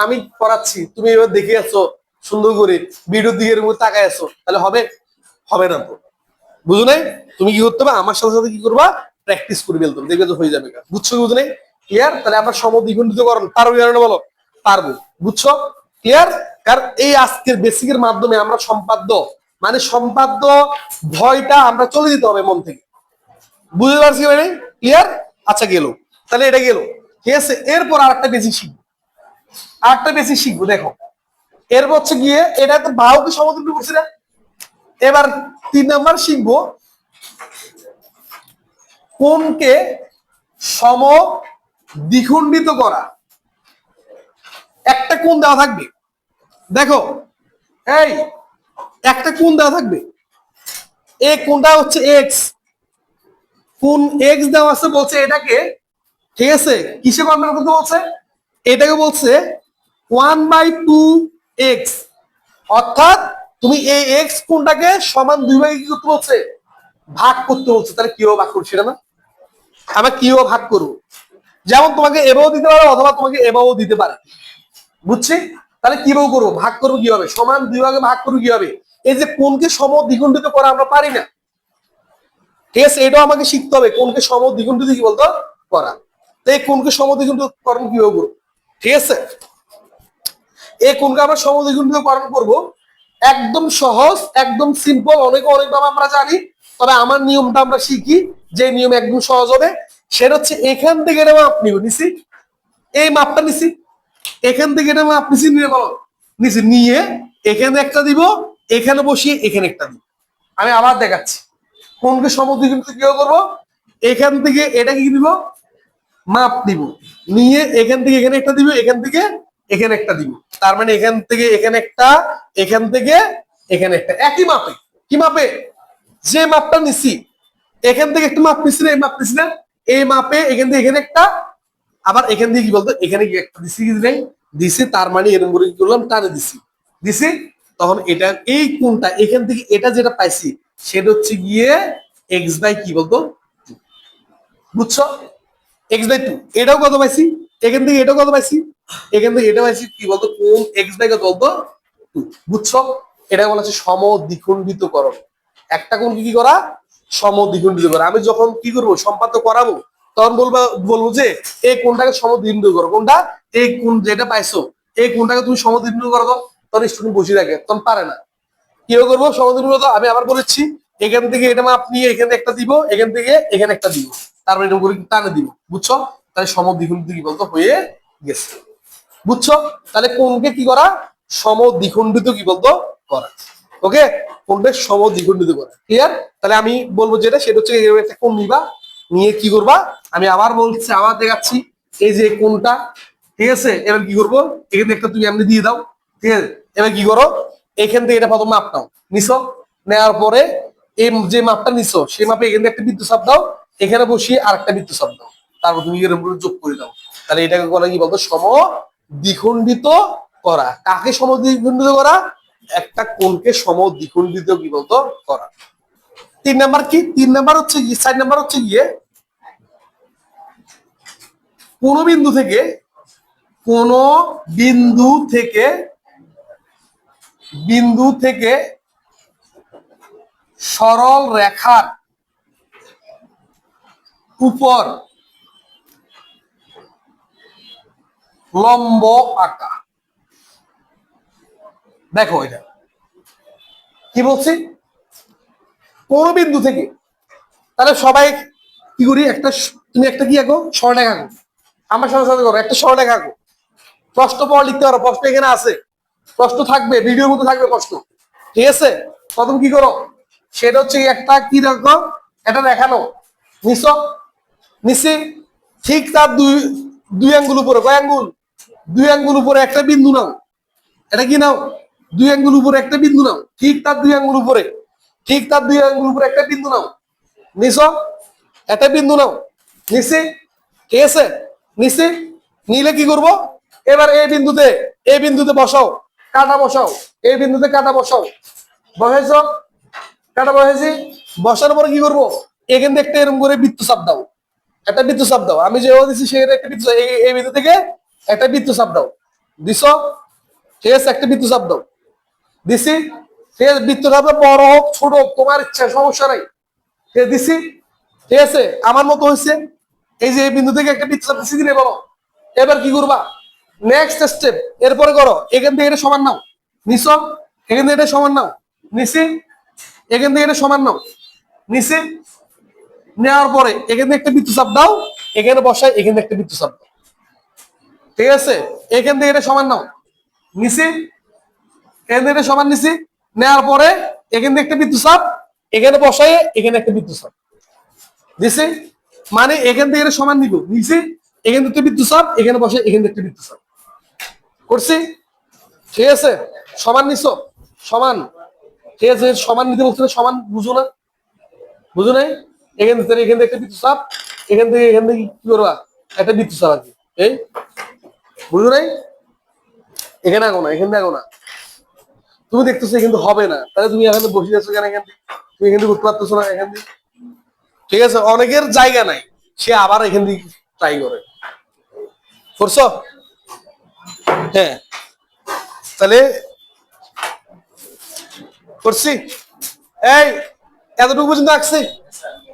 আমি পড়াচ্ছি, তুমি এবার দেখে আসছো সুন্দর করে, ভিডিওর দিকের মধ্যে তাকায় আছো, তাহলে হবে? হবে না তো। বুঝো নাই? তুমি কি করতে হবে, আমার সাথে সাথে কি করবা, প্র্যাকটিস করে ফেলতে হবে, দেখবে তো হয়ে যাবে। বুঝছো কি বুঝো নাই? ক্লিয়ার? তাহলে আমরা সমদ্বিখণ্ডিতকরণ পারবো না বলো? পারবো। বুঝছো? ক্লিয়ার? কারণ এই আজকের বেসিকের মাধ্যমে আমরা সম্পাদ্য, মানে সম্পাদ্য ভয়টা আমরা চলে যেতে হবে মন থেকে। বুঝতে পারছি মানে? ক্লিয়ার? আচ্ছা, গেল। তাহলে এটা গেল। ঠিক আছে, এরপর আরেকটা বেসিক শিখবো। দেখো, এরপর হচ্ছে গিয়ে এটা তো বাহুকে সমতুল্য করছি না। এবার 3 নাম্বার শিখবো কোণকে সম দ্বিখণ্ডিত করা। একটা কোণ দেওয়া থাকবে, দেখো, এই একটা কোণ দেওয়া থাকবে, এই কোণটা হচ্ছে এক্স, কোণ এক্স দেওয়া আছে, বলছে এটাকে, ঠিক আছে, কিসে কনভার্ট করতে বলছে? এটাকে বলছে 1/2x। অর্থাৎ তুমি এই এক্স কোণটাকে সমান 2 ভাগে কি করতে বলছে, ভাগ করতে বলছে। তাহলে কিভাবে ভাগ করছি না, আমরা কিভাবে ভাগ করবো? যেমন তোমাকে এভাবেও দিতে পারে অথবা তোমাকে এভাবেও দিতে পারে। বুঝছি? তাহলে কিভাবে করবো, ভাগ করবো কিভাবে, সমান 2 ভাগে ভাগ করবো কিভাবে? এই যে কোণকে সম দ্বিখণ্ডিত করা আমরা পারি না, ঠিক আছে, এটাও আমাকে শিখতে হবে, কোণকে সম দ্বিখণ্ডিত কি বলতো করা। তো এই কোণকে সম দ্বিখণ্ডিত করণ কিভাবে করবো? ঠিক আছে, এই কোণকে আমরা সম দ্বিখণ্ডিত করণ করবো একদম সহজ, একদম সিম্পল। অনেকভাবে আমরা জানি, তবে আমার নিয়মটা আমরা শিখি, যে নিয়ম একদম সহজ হবে। সেটা হচ্ছে এখান থেকে এটা মাপ নিব, নিছি, এই মাপটা নিছি, এখান থেকে এটা মাপ নিছি, নিয়ে বলো নিছি, নিয়ে এখানে একটা দিব, এখানে বসিয়ে এখানে একটা দিব। আমি আবার দেখাচ্ছি কোনকে সমদ্বিখণ্ডিত কিভাবে করবো। এখান থেকে এটা কি দিব, মাপ দিব, নিয়ে এখান থেকে এখানে একটা দিব, এখান থেকে এখানে একটা দিব। তার মানে এখান থেকে এখানে একটা, এখান থেকে এখানে একটা, একই মাপে। কি মাপে? যে মাপটা নিছি, এখান থেকে একটা মাপ নিছি না, এই মাপ নিছি না, এই মাপে এখান থেকে এখানে একটা, আবার এখান থেকে কি বলতো এখানে কি একটা দিছি, কি নেই দিছি। তার মানে এরকম করে কি করলাম, টানে দিছি। তখন এটা এই কোণটা এখান থেকে এটা যেটা পাইছি সেটা হচ্ছে গিয়ে এক্স বাই কি বলতো, বুঝছো? x/2। এটাও কত পাইছি, এখান থেকে এটাও কত পাইছি, এখান থেকে এটা পাইছি কি বলতো, কোণ এক্স বাই কত বলতো 2। বুঝছো? এটা বলা হচ্ছে সম দ্বিখণ্ডিতকরণ। একটা কোণকে কি করা, সমদ্বিখণ্ডিত করা। আমি যখন কি করবো সম্পাদ্য করাবো তখন বলবো যে এই কোনটাকে সমদ্বিখণ্ডিত করো, কোনটা এই কোন যেটা পাইছো এই কোনটাকে তুমি সমদ্বিখণ্ডিত করো, তখন স্টুডেন্ট বসে থাকে, তখন পারে না। কি করবো সমদ্বিখণ্ডিত? আমি আবার বলেছি এখান থেকে এটা মাপ নিয়ে এখানে একটা দিব, এখান থেকে এখানে একটা দিব, তারপরে এরকম করে টানে দিব, বুঝছো? তাহলে সমদ্বিখণ্ডিত কি বলতো হয়ে গেছে, বুঝছো? তাহলে কোনকে কি করা? সমদ্বিখণ্ডিত কি বলতো করা। ওকে, কোনটা সমদ্বিখণ্ডিত করা, ক্লিয়ার? তাহলে আমি বলবো যেটা সেটা হচ্ছে একটা কোণ নিবা, নিয়ে কি করবা, আমি আবার বলছি, আবার দেখাচ্ছি, এই যে কোণটা, ঠিক আছে? এবার কি করবো, এখানে একটা তুমি এমনি দিয়ে দাও, ঠিক আছে? এবার কি করো, এখান থেকে এটা প্রথম মাপ নাও, নিছো, নেওয়ার পরে এই যে মাপটা নিছো সেই মাপে এখানে একটা বৃত্ত চাপ দাও, এখানে বসিয়ে আরেকটা বৃত্ত চাপ দাও, তারপর তুমি এর উপরে যোগ করে দাও। তাহলে এটাকে বলা কি বলতো সমদ্বিখণ্ডিত করা। কাকে সমদ্বিখণ্ডিত করা? একটা কোণকে সমদ্বিখণ্ডিত কি বলতো করা। 3 নাম্বার কি? 3 নাম্বার হচ্ছে কি, 4 নাম্বার হচ্ছে গিয়ে কোন বিন্দু থেকে কোন বিন্দু থেকে সরল রেখার উপর লম্ব আঁকা। দেখো এটা কি বলছি, কোন বিন্দু থেকে, তাহলে সবাই কি করি, তুমি একটা কি আঁকো, সরলরেখা আঁকো, আমার সাথে সাথে করো, একটা সরলরেখা আঁকো। প্রশ্ন পর লিখতে পারো, প্রশ্ন এখানে আছে, প্রশ্ন থাকবে, ভিডিওর মধ্যে থাকবে প্রশ্ন, ঠিক আছে? প্রথম কি করো, সেটা হচ্ছে একটা কি দেখো, এটা দেখানো নিছো, নিছি, ঠিক তার দুই আঙ্গুল উপরে, কয় আঙ্গুল? 2 আঙ্গুল উপরে একটা বিন্দু নাও, এটা কি নাও, 2 আঙ্গুল উপরে একটা বিন্দু নাও, ঠিক তার 2 আঙ্গুল উপরে, ঠিক তার 2 আঙ্গুল উপরে একটা বিন্দু নাও, নিছো, একটা বিন্দু নাও, নিছি, ঠিক আছে? নিছি, নিলে কি করব, এবার এই বিন্দুতে বসাও, কাটা বসাও, এই বিন্দুতে কাটা বসাও, বসাইছো, কাটা বসাইছি, বসানোর পরে কি করব, এখান থেকে একটা এরকম করে বৃত্ত চাপ দাও, একটা বৃত্ত চাপ দাও, আমি যেভাবে দিচ্ছি সেটা একটা বৃত্ত, এই বিন্দু থেকে একটা বৃত্ত চাপ দাও, দিছো, ঠিক আছে? একটা বৃত্ত চাপ দাও, দিছি, ঠিক আছে? বৃত্ত চাপ বড় হোক ছোট হোক তোমার ইচ্ছা, সমস্যা নাই, ঠিক আছে? দিছি, ঠিক আছে? আমার মতো হয়েছে, এই যে এই বিন্দু থেকে একটা বৃত্ত চাপ দিছি, দিলে বলো, এবার কি করবা, নেক্সট স্টেপ, এরপরে করো, এখান থেকে এটা সমান নাও, নিছো, এখান থেকে এটা সমান নাও, নিছি, এখান থেকে এটা সমান নাও, নিছি, নেওয়ার পরে এখানে একটা বৃত্ত চাপ দাও, এখানে বসাই, এখানে একটা বৃত্ত চাপ দাও, ঠিক আছে? এখান থেকে এটা সমান নাও, নিছি, এখান থেকে এটা সমান নিছি, নেওয়ার পরে এখান থেকে একটা বৃত্ত চাপ, এখানে বসাই, এখানে একটা বৃত্ত চাপ দিছি, মানে এখান থেকে এটা সমান নিব, নিছি, এখান থেকে বৃত্ত চাপ, এখানে বসাই, এখানে একটা বৃত্ত চাপ করছি, ঠিক আছে? সমান নিছো, সমান, ঠিক আছে? সমান নিতে বলছে, সমান বুঝো না, বুঝো নাই, এখান থেকে একটা বৃত্ত চাপ, এখান থেকে কি করবা, একটা বৃত্ত চাপ আর কি, এই বুঝো নাই, এখানে আঁকো না, এখানে আঁকো না, তুমি দেখতেছো কিন্তু হবে না, তাহলে তুমি এখানে বসে যাচ্ছ কেন, এখান থেকে তুমি এখান থেকে উঠতে পারতেছো না, এখান থেকে, ঠিক আছে? অনেকের জায়গা নাই, সে আবার এখান থেকে ট্রাই করে, করছো? হ্যাঁ, তাহলে করছি, এই এতটুকু পর্যন্ত আঁকছি,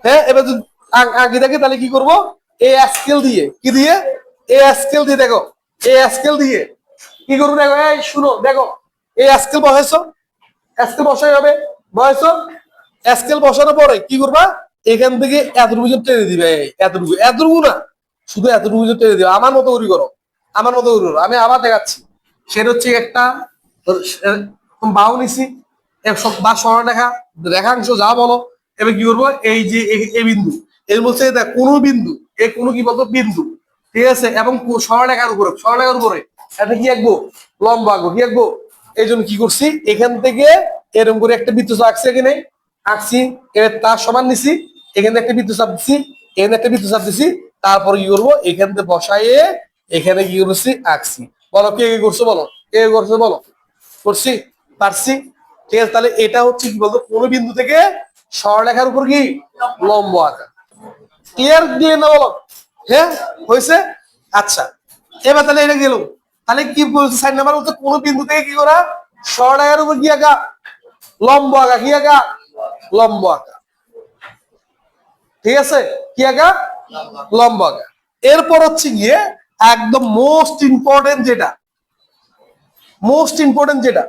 হ্যাঁ? এবার যদি আঁকি থাকে তাহলে কি করবো, এই স্কেল দিয়ে, কি দিয়ে, এই স্কেল দিয়ে, দেখো এই স্কেল দিয়ে কি করবো, দেখো, এই শুনো, দেখো এই স্কেল বসাইছো, স্কেল বসাই হবে, বসাইছো, স্কেল বসানোর পরে কি করবা, এখান থেকে এতটুকু পর্যন্ত টেনে দিবে, এতটুকু, এতটুকু না, শুধু এতটুকু পর্যন্ত টেনে দিবে, আমার মতো করে করো, আমার মতো করে করো, আমি আবার দেখাচ্ছি, সেটা হচ্ছে একটা বাহু নিছি, বা সরলরেখা, রেখাংশ যা বলো, এবার কি করবো, এই যে এই বিন্দু, এর মধ্যে দেখ কোনো বিন্দু, এই কোনো কি বলতো বিন্দু, ঠিক আছে? এবং সরলরেখার উপরে এটা কি আঁকবো, লম্ব আঁকবো, কি আঁকবো, এই জন্য কি করছি, এখান থেকে এরকম করে একটা বৃত্ত আঁকছি, এখানে আঁকছি, এবার তার সমান নিছি, এখানে একটা বৃত্ত চাপ দিছি, এখানে একটা বৃত্ত চাপ দিছি, তারপরে কি করবো, এখান থেকে বসাইয়ে এখানে কি করছি, আঁকছি, বলো কে কে করছো, বলো কে করছো, বলো, করছি, পারছি, ঠিক আছে? তাহলে এটা হচ্ছে কি বলতো, কোন বিন্দু থেকে সরলরেখার উপর কি লম্ব আঁকা, ক্লিয়ার দিয়ে না, বলো, হ্যাঁ হয়েছে? আচ্ছা, এবার তাহলে এটা গেল, তাহলে কি বলছে 4 নাম্বার বলতে, কোন বিন্দু থেকে কি করা, সরলরেখার উপর কি আঁকা, লম্ব আঁকা, কি আঁকা, লম্ব আঁকা, ঠিক আছে, কি আঁকা? লম্ব আঁকা। এরপর হচ্ছে গিয়ে একদম মোস্ট ইম্পর্টেন্ট যেটা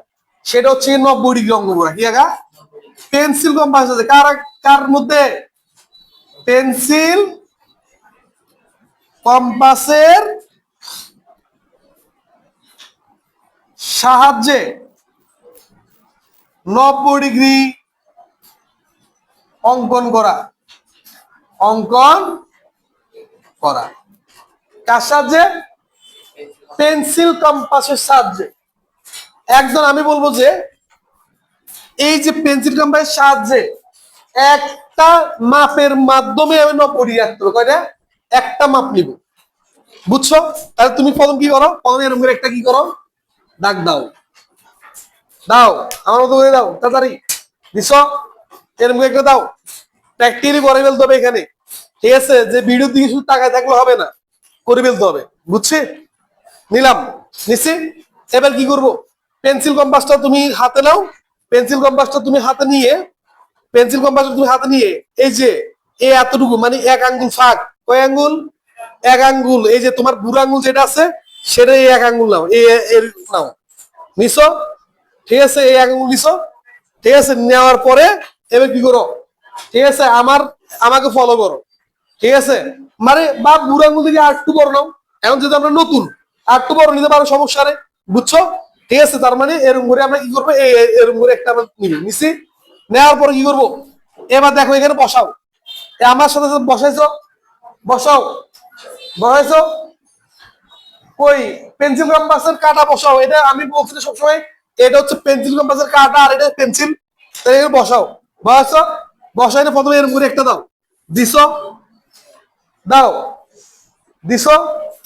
সেটা হচ্ছে 90 ডিগ্রি অঙ্ক করা। কি আঁকা? পেন্সিল কম্পাস আছে কার কার মধ্যে? পেন্সিল কম্পাসের সাহায্যে 90 ডিগ্রি অঙ্কন করা। কার সাহায্যে? পেন্সিল কম্পাসের সাহায্যে। একদম আমি বলবো যে এই যে পেন্সিল কম্পাসের সাহায্যে একটা মাপের মাধ্যমে আমি 90 ডিগ্রি আঁকতে হবে। কয়টা? একটা মাপ নিব, বুঝছো? তাহলে তুমি প্রথম কি করো? প্রথমে এরকম করে একটা কি করো, দাগ দাও আমার মতো করে দাও, তাড়াতাড়ি দিছ, এরকম একটা দাও। প্র্যাকটিক্যালি করে ফেলতে হবে এখানে, ঠিক আছে? যে ভিডিও দিকে শুধু তাকায় থাকলে হবে না, করে ফেলতে হবে, বুঝছি? নিচ্ছি। এবার কি করব? পেন্সিল কম্পাসটা তুমি হাতে নাও। পেন্সিল কম্পাসটা তুমি হাতে নিয়ে এই যে এই এতটুকু মানে 1 আঙ্গুল ফাঁক, কয় আঙ্গুল? 1 আঙ্গুল। এই যে তোমার বুড়ো আঙ্গুল যেটা আছে সেটা এই 1 আঙ্গুল নাও, নাও, নিছো, ঠিক আছে? এই 1 আঙ্গুল নিছো, ঠিক আছে? নেওয়ার পরে এবার কি করো, ঠিক আছে? আমাকে ফলো করো, ঠিক আছে? মানে বা বুড়ো আঙ্গুল থেকে আর একটু বড় নাও। এখন যদি আমরা নতুন আর একটু বড় নিতে পারো, সমস্যা নেই, বুঝছো? ঠিক আছে? তার মানে এরকম করে আমরা কি করবো, এরকম করে একটা আমরা নিছি। নেওয়ার পরে কি করবো, এবার দেখো এখানে বসাও। আমার সাথে বসাইছো কই? পেন্সিল কম্পাসের কাটা বসাও। এটা আমি বলছি সবসময়, এটা হচ্ছে পেন্সিল কম্পাসের কাটা আর এটা পেন্সিল। বসাও। বসাইলে প্রথমে এরকম করে একটা দাও, দাও দিছো।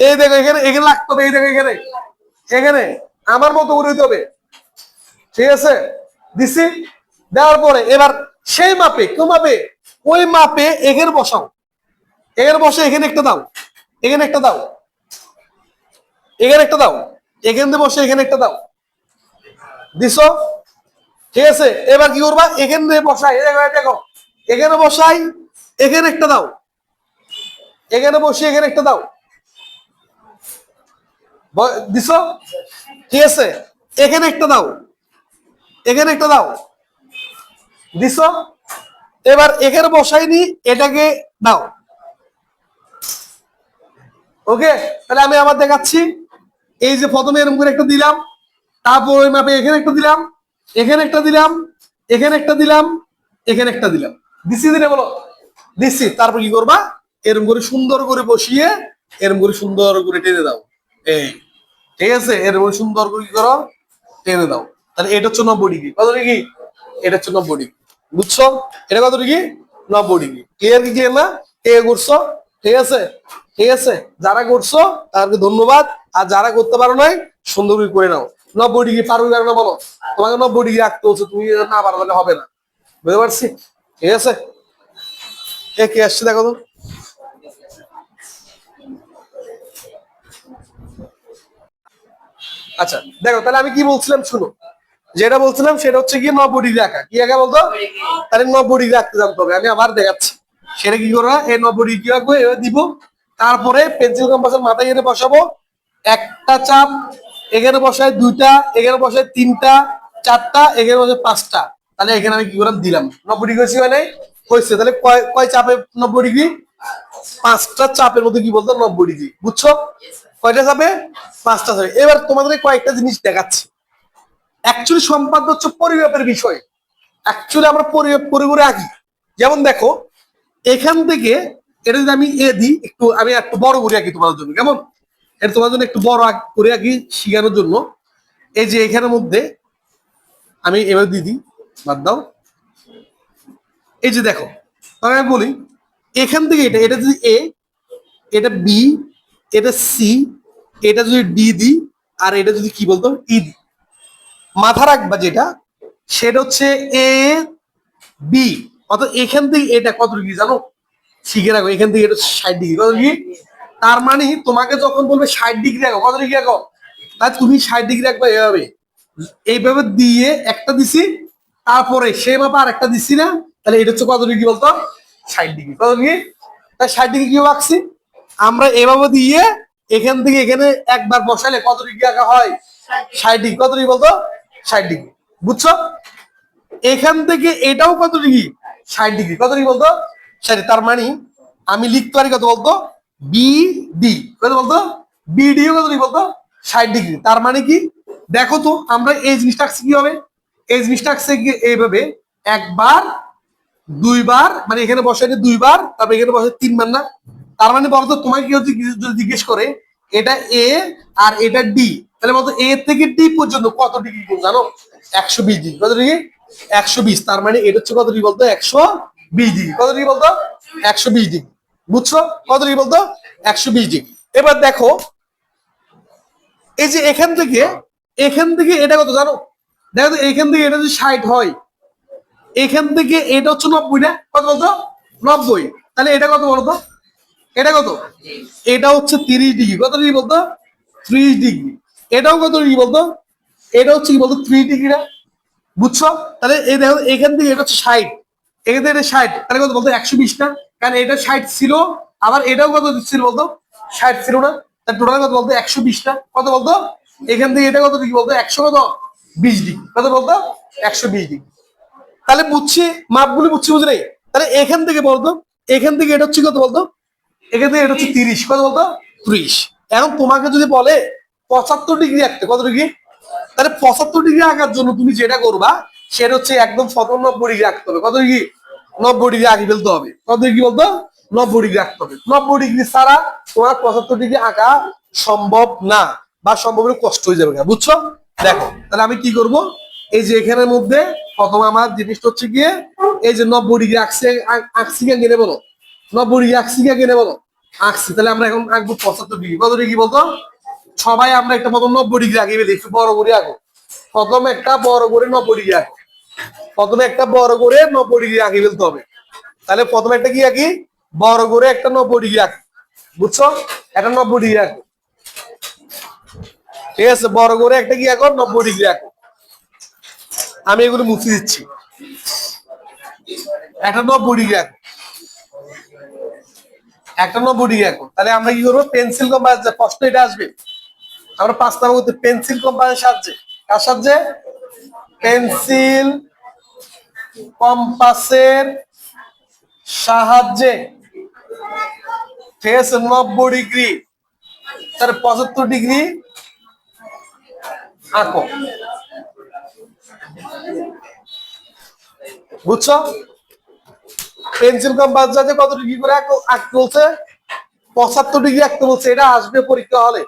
এই দেখো এখানে লাগতে হবে, এই দেখো এখানে আমার মতো করে দিতে হবে, ঠিক আছে? দিছি। দেওয়ার পরে এবার সেই মাপে ওই মাপে এখানে বসাও। এখানে বসে এখানে একটা দাও, এখানে একটা দাও, এখানে বসে এখানে একটা দাও, দিছো, ঠিক আছে? এবার কি করবা, এখানে বসাই, দেখো এখানে বসাই, এখানে একটা দাও, এখানে বসে এখানে একটা দাও, দিছো, ঠিক আছে? এখানে একটা দাও, দিছো। এবার এখানে বসাইনি, এটাকে দাও। ওকে, তাহলে আমি আবার দেখাচ্ছি। এই যে প্রথমে এরকম করে একটা দিলাম, তারপর ওই মাপে এখানে একটা দিলাম, এখানে একটা দিলাম, এখানে একটা দিলাম, এখানে একটা দিলাম, দিছি দিনে বলো, দিচ্ছি। তারপর কি করবা, এরকম করে সুন্দর করে বসিয়ে এরকম করে সুন্দর করে টেনে দাও। এই, ঠিক আছে? এরকম করে সুন্দর করে কি করো, টেনে দাও। তাহলে এটা হচ্ছে 90 ডিগ্রি। কত ডিগ্রি? এটা হচ্ছে 90 ডিগ্রি, বুঝছো? এটা কত ডিগ্রি? 90 ডিগ্রি। ক্লিয়ার? কি ক্লিয়ার না? কে করছো? ঠিক আছে, যারা করছো তাদেরকে ধন্যবাদ। আর যারা করতে পারো নাই, সুন্দর করে নাও। 90 ডিগ্রি পারবে না বলো? তোমাকে 90 ডিগ্রি রাখতে হচ্ছে, তুমি না পারো তাহলে হবে না, বুঝতে পারছি? ঠিক আছে, কে আসছে দেখো তো। আচ্ছা দেখো, তাহলে আমি কি বলছিলাম শুনো। যেটা বলছিলাম সেটা হচ্ছে কি 90 ডিগ্রি আঁকা। কি আঁকা বলতো? তাহলে 90 ডিগ্রি আঁকতে জানতে হবে। আমি আবার দেখাচ্ছি সেটা কি করবো। এই 90 ডিগ্রি আঁকবো, এবার দিব। তারপরে পেন্সিল কম্পাসের মাথায় এখানে বসাবো একটা চাপ, এখানে বসায় দুইটা, এখানে বসায় তিনটা, চারটা, এখানে বসায় পাঁচটা। তাহলে এখানে আমি কি করলাম, দিলাম। 90 ডিগ্রি হয়েছে মানে হয়েছে। তাহলে কয় চাপে 90 ডিগ্রি? 5টা চাপের মধ্যে কি বলতো 90 ডিগ্রি, বুঝছো? কয়টা চাপে? 5টা চাপে। এবার তোমাদের কয়েকটা জিনিস দেখাচ্ছি। অ্যাকচুয়ালি সম্পাদ্য হচ্ছে পরিমাপের বিষয়। অ্যাকচুয়ালি আমরা পরিমাপ করে আঁকি। যেমন দেখো, এখান থেকে এটা যদি আমি দিই, আমি একটু বড় করে আঁকি তোমাদের জন্য। কেমন? এটা তোমার জন্য একটু বড় করে আঁকি শিখানোর জন্য। এই যে এখানের মধ্যে আমি এবার দিদি বাদ দাও। এই যে দেখো, আমি বলি এখান থেকে এটা যদি এ, এটা বি, এটা সি, এটা যদি ডি দিই, আর এটা যদি কি বলতো ই দিই, মাথা রাখবা যেটা সেটা হচ্ছে এ বি। অর্থাৎ এখান থেকে এটা কত ডিগ্রি জানো? শিখে রাখো। এখান থেকে এটা 60 ডিগ্রি। কত ডিগ্রি? তার মানে তোমাকে যখন বলবে 60 ডিগ্রি আঁকো, কত ডিগ্রি আঁকো? তাই তুমি 60 ডিগ্রি আঁকবা এভাবে। এইভাবে দিয়ে একটা দিছি, তারপরে সে মাপে আর একটা দিছি না, তাহলে এটা হচ্ছে কত ডিগ্রি বলতো? 60 ডিগ্রি। কত ডিগ্রি? তাই 60 ডিগ্রি কিভাবে আঁকছি? আমরা এভাবে দিয়ে এখান থেকে এখানে একবার বসালে কত ডিগ্রি আঁকা হয়? 60 ডিগ্রি। কত ডিগ্রি বলতো? 60 ডিগ্রি। বুঝছো? এখান থেকে এটাও কত ডিগ্রি? 60 ডিগ্রি। কত ডিগ্রি বলতো? 60। তার মানে আমি লিখতে পারি কত বলতো? বিডি। কত বলতো? বিডি কত ডিগ্রি বলতো? 60 ডিগ্রি। তার মানে কি? দেখো তো আমরা এই জিনিসটা আঁকছি কি হবে? এই জিনিসটা আঁকছে কি এইভাবে, একবার দুইবার, মানে এখানে বসাইলে দুইবার, তারপর এখানে বসাই তিনবার না? তার মানে বলতো তোমাকে কেউ যদি জিজ্ঞেস করে এটা এ আর এটা ডি, তাহলে বলতো এ থেকে ডি পর্যন্ত কত ডিগ্রি কোণ জানো? 120 ডিগ্রি। কত ডিগ্রি? 120। তার মানে এটা হচ্ছে কত ডিগ্রি বলতো? 120 ডিগ্রি। কত ডিগ্রি বলতো? 120 ডিগ্রি। বুঝছো? কত ডিগ্রি বলতো? 120 ডিগ্রি। এবার দেখো এই যে এখান থেকে এটা কত জানো? দেখো তো এখান থেকে এটা যদি 60 হয়, এখান থেকে এটা হচ্ছে 90 না? কত বলতো? 90। তাহলে এটা কত বলতো? এটা কত? এটা হচ্ছে 30 ডিগ্রি। কত ডিগ্রি বলতো? 30 ডিগ্রি। এটাও কত ডিগ্রি বলতো? এটা হচ্ছে কি বলতো? 3 ডিগ্রি না? বুঝছো? তাহলে এই দেখো এখান থেকে এটা হচ্ছে 60, এখান থেকে এটা 60, তাহলে কত বলতো? 120 না? কারণ এটা 60 ছিল, আবার এটাও কত ছিল বলতো? 60 ছিল না? তাহলে টোটাল কত বলতো? 120 না? কত বলতো? এখান থেকে এটা কত ডিগ্রি বলতো? 120 ডিগ্রি। কত বলতো? 120 ডিগ্রি। তাহলে বুঝছি, মাপগুলি বুঝছি, বুঝি নাই? তাহলে এখান থেকে বলতো, এখান থেকে এটা হচ্ছে কত বলতো? এখান থেকে এটা হচ্ছে 30। কত বলতো? 30। এখন তোমাকে যদি বলে 75 ডিগ্রি আঁকতে, কত ডিগ্রি? তাহলে 75 ডিগ্রি আঁকার জন্য তুমি যেটা করবা সেটা হচ্ছে একদম 90 ডিগ্রি আঁকতে হবে। কত ডিগ্রি? 90 ডিগ্রি আঁকি ফেলতে হবে। কত ডিগ্রি বলতো? 90 ডিগ্রি আঁকতে হবে। 90 ডিগ্রি ছাড়া তোমার 75 ডিগ্রি আঁকা সম্ভব না, বা সম্ভব হলে কষ্ট হয়ে যাবে। বুঝছো? দেখো তাহলে আমি কি করব, এই যে এখানের মধ্যে প্রথম আমার জিনিসটা হচ্ছে গিয়ে এই যে 90 ডিগ্রি আঁকছি কিনে বলো, 90 ডিগ্রি আঁকছি কিনে বলো, আঁকছি। তাহলে আমরা এখন আঁকবো 75 ডিগ্রি। কত ডিগ্রি বলতো? সবাই আমরা একটা প্রথম 90 ডিগ্রি আঁকি ফেলি, একটু বড় করে আঁকো। প্রথম একটা বড় করে 90 ডিগ্রি আঁকো। প্রথমে একটা বড় করে 90 ডিগ্রি আঁকি ফেলতে হবে। তাহলে প্রথমে একটা কি আঁকি? বড় করে একটা 90 ডিগ্রি আঁকি। বুঝছো? একটা 90 ডিগ্রি আঁকো। ঠিক আছে, বড় করে একটা কি আঁকো? 90 ডিগ্রি আঁকো। আমি এগুলো মুছে দিচ্ছি। একটা 90 ডিগ্রি আঁকো, একটা 90 ডিগ্রি আঁকো। তাহলে আমরা কি করবো? পেন্সিল কম্পাস, প্রশ্ন এটা আসবে। আমরা 5 নাম্বার করতে পেন্সিল কম্পাসের সাহায্যে, কার সাহায্যে? পেন্সিল কম্পাসের সাহায্যে। ঠিক আছে, 90 ডিগ্রি, তার 75 ডিগ্রি আঁকো। বুঝছো? পেন্সিল কম্পাস যাচ্ছে কত ডিগ্রি করে আঁকতে বলছে? 75 ডিগ্রি আঁকতে বলছে। এটা আসবে পরীক্ষা হলে।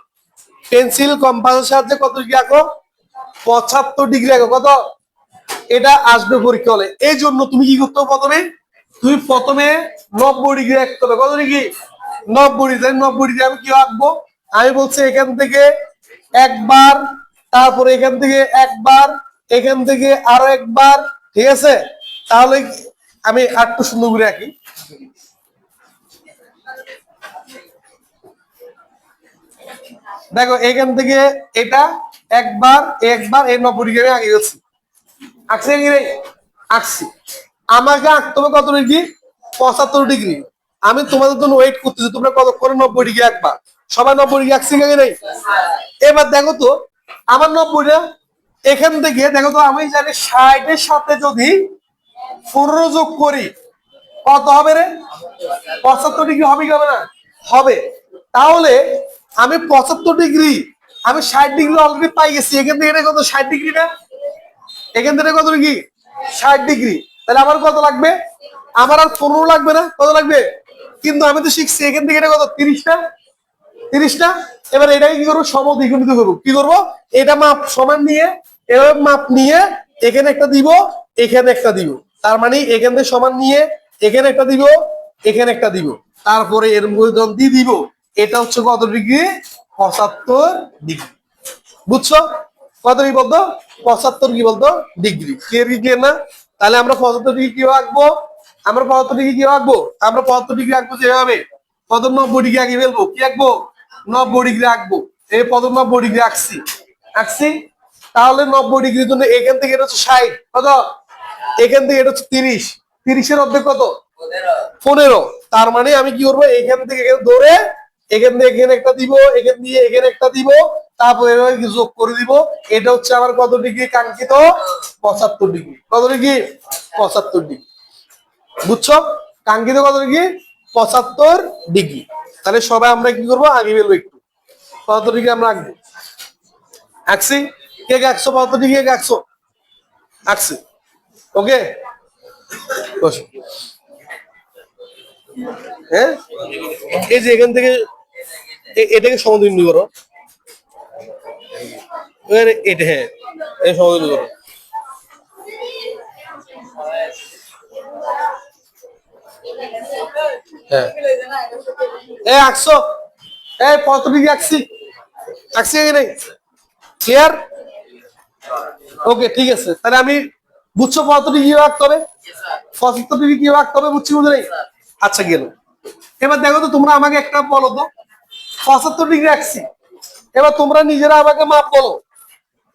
পেন্সিল কম্পাসের সাহায্যে কত ডিগ্রি আঁকো? 75 ডিগ্রি আঁকো। কত? এটা আসবে পরীক্ষা হলে। এই জন্য তুমি কি করতে হবে? তুমি প্রথমে 90 ডিগ্রি আঁকতে হবে। কত ডিগ্রি? 90 ডিগ্রি। 90 ডিগ্রি আমি কি আঁকবো? আমি বলছি এখান থেকে একবার, তারপরে এখান থেকে একবার, এখান থেকে আরো একবার। ঠিক আছে, তাহলে আমি আরেকটু সুন্দর করে আঁকি। দেখো এখান থেকে এটা একবার, একবার, এই 90 ডিগ্রি আমি আঁকে গেছি। আঁকছি কি রে? আঁকছি। আমাকে আঁকতে হবে কত ডিগ্রি? 75 ডিগ্রি। আমি তোমাদের জন্য ওয়েট করতেছি, তোমরা কতক্ষণে 90 ডিগ্রি আঁকবা। সবাই 90 ডিগ্রি আঁকছি কি নেই? এবার দেখো তো আমার 90টা এখান থেকে, দেখো তো আমি জানি 60-এর সাথে যদি 15 যোগ করি কত হবে রে? 75 ডিগ্রি হবে কি হবে না? হবে। তাহলে আমি 75 ডিগ্রি, আমি 60 ডিগ্রি অলরেডি পাই গেছি। এখান থেকে এটা কত? 60 ডিগ্রি না? এখান থেকে কত ডিগ্রি? 60 ডিগ্রি। তাহলে আমার কত লাগবে? আমার আর 15 লাগবে না? কত লাগবে? কিন্তু আমি তো শিখছি এখান থেকে এটা কত? 30 না? 30 না? এবার এটাকে কি করবো? সমদ্বিখণ্ডিত করবো। কি করবো? এটা মাপ সমান নিয়ে, এভাবে মাপ নিয়ে এখানে একটা দিব, এখানে একটা দিব। তার মানে এখান থেকে সমান নিয়ে এখানে একটা দিব, এখানে একটা দিব, তারপরে এর মধ্যে দিয়ে দিব। এটা হচ্ছে কত ডিগ্রি? 75 ডিগ্রি। বুঝছো? কত ডিগ্রি বলতো? 75 কি বলতো? ডিগ্রি। ক্লিয়ার কি ক্লিয়ার না? তাহলে আমরা 75 ডিগ্রি কি আঁকবো? আমরা 75 ডিগ্রি কি আঁকবো? আমরা 75 ডিগ্রি আঁকবো যেভাবে, প্রথম 90 ডিগ্রি আঁকে ফেলবো। কি আঁকবো? 90 ডিগ্রি আঁকবো। এই প্রথম 90 ডিগ্রি আঁকছি, আঁকছি। তাহলে 90 ডিগ্রির জন্য এখান থেকে এটা হচ্ছে 60, কত? এখান থেকে এটা হচ্ছে 30, 30-এর অর্ধেক কত? 15। তার মানে আমি কি করবো, এখান থেকে এখানে ধরে এখান থেকে এখানে একটা দিব, এখান দিয়ে এখানে একটা দিব, তারপর এভাবে যোগ করে দিব। এটা হচ্ছে আমার কত ডিগ্রি কাঙ্ক্ষিত? 75 ডিগ্রি। কত ডিগ্রি? 75 ডিগ্রি। বুঝছো? কাঙ্ক্ষিত কত ডিগ্রি? 75 ডিগ্রি। তাহলে সবাই আমরা কি করবো, আগে বেরবো একটু। 75 ডিগ্রি আমরা আঁকবো। আঁকছি? কে কে 175 ডিগ্রি কে 100 আঁকছি? ওকে, বসো। হ্যাঁ, এই যে এখান থেকে এটাকে সমদ্বিখণ্ডী করো। এটা, হ্যাঁ, এই সমদ্বিখণ্ডী করো। হ্যাঁ, এই 100, এই 75 ডিগ্রি আঁকছি, আঁকছি এখানে। ক্লিয়ার? ওকে, ঠিক আছে। তাহলে আমি, বুঝছো 75 ডিগ্রি কিভাবে আঁকতে হবে? 75 ডিগ্রি কিভাবে আঁকতে হবে বুঝছি, বুঝে নেই? আচ্ছা, গেল। এবার দেখো তো, তোমরা আমাকে একটা বলো তো, 75 ডিগ্রি আঁকছি, এবার তোমরা নিজেরা আমাকে মাপ বলো।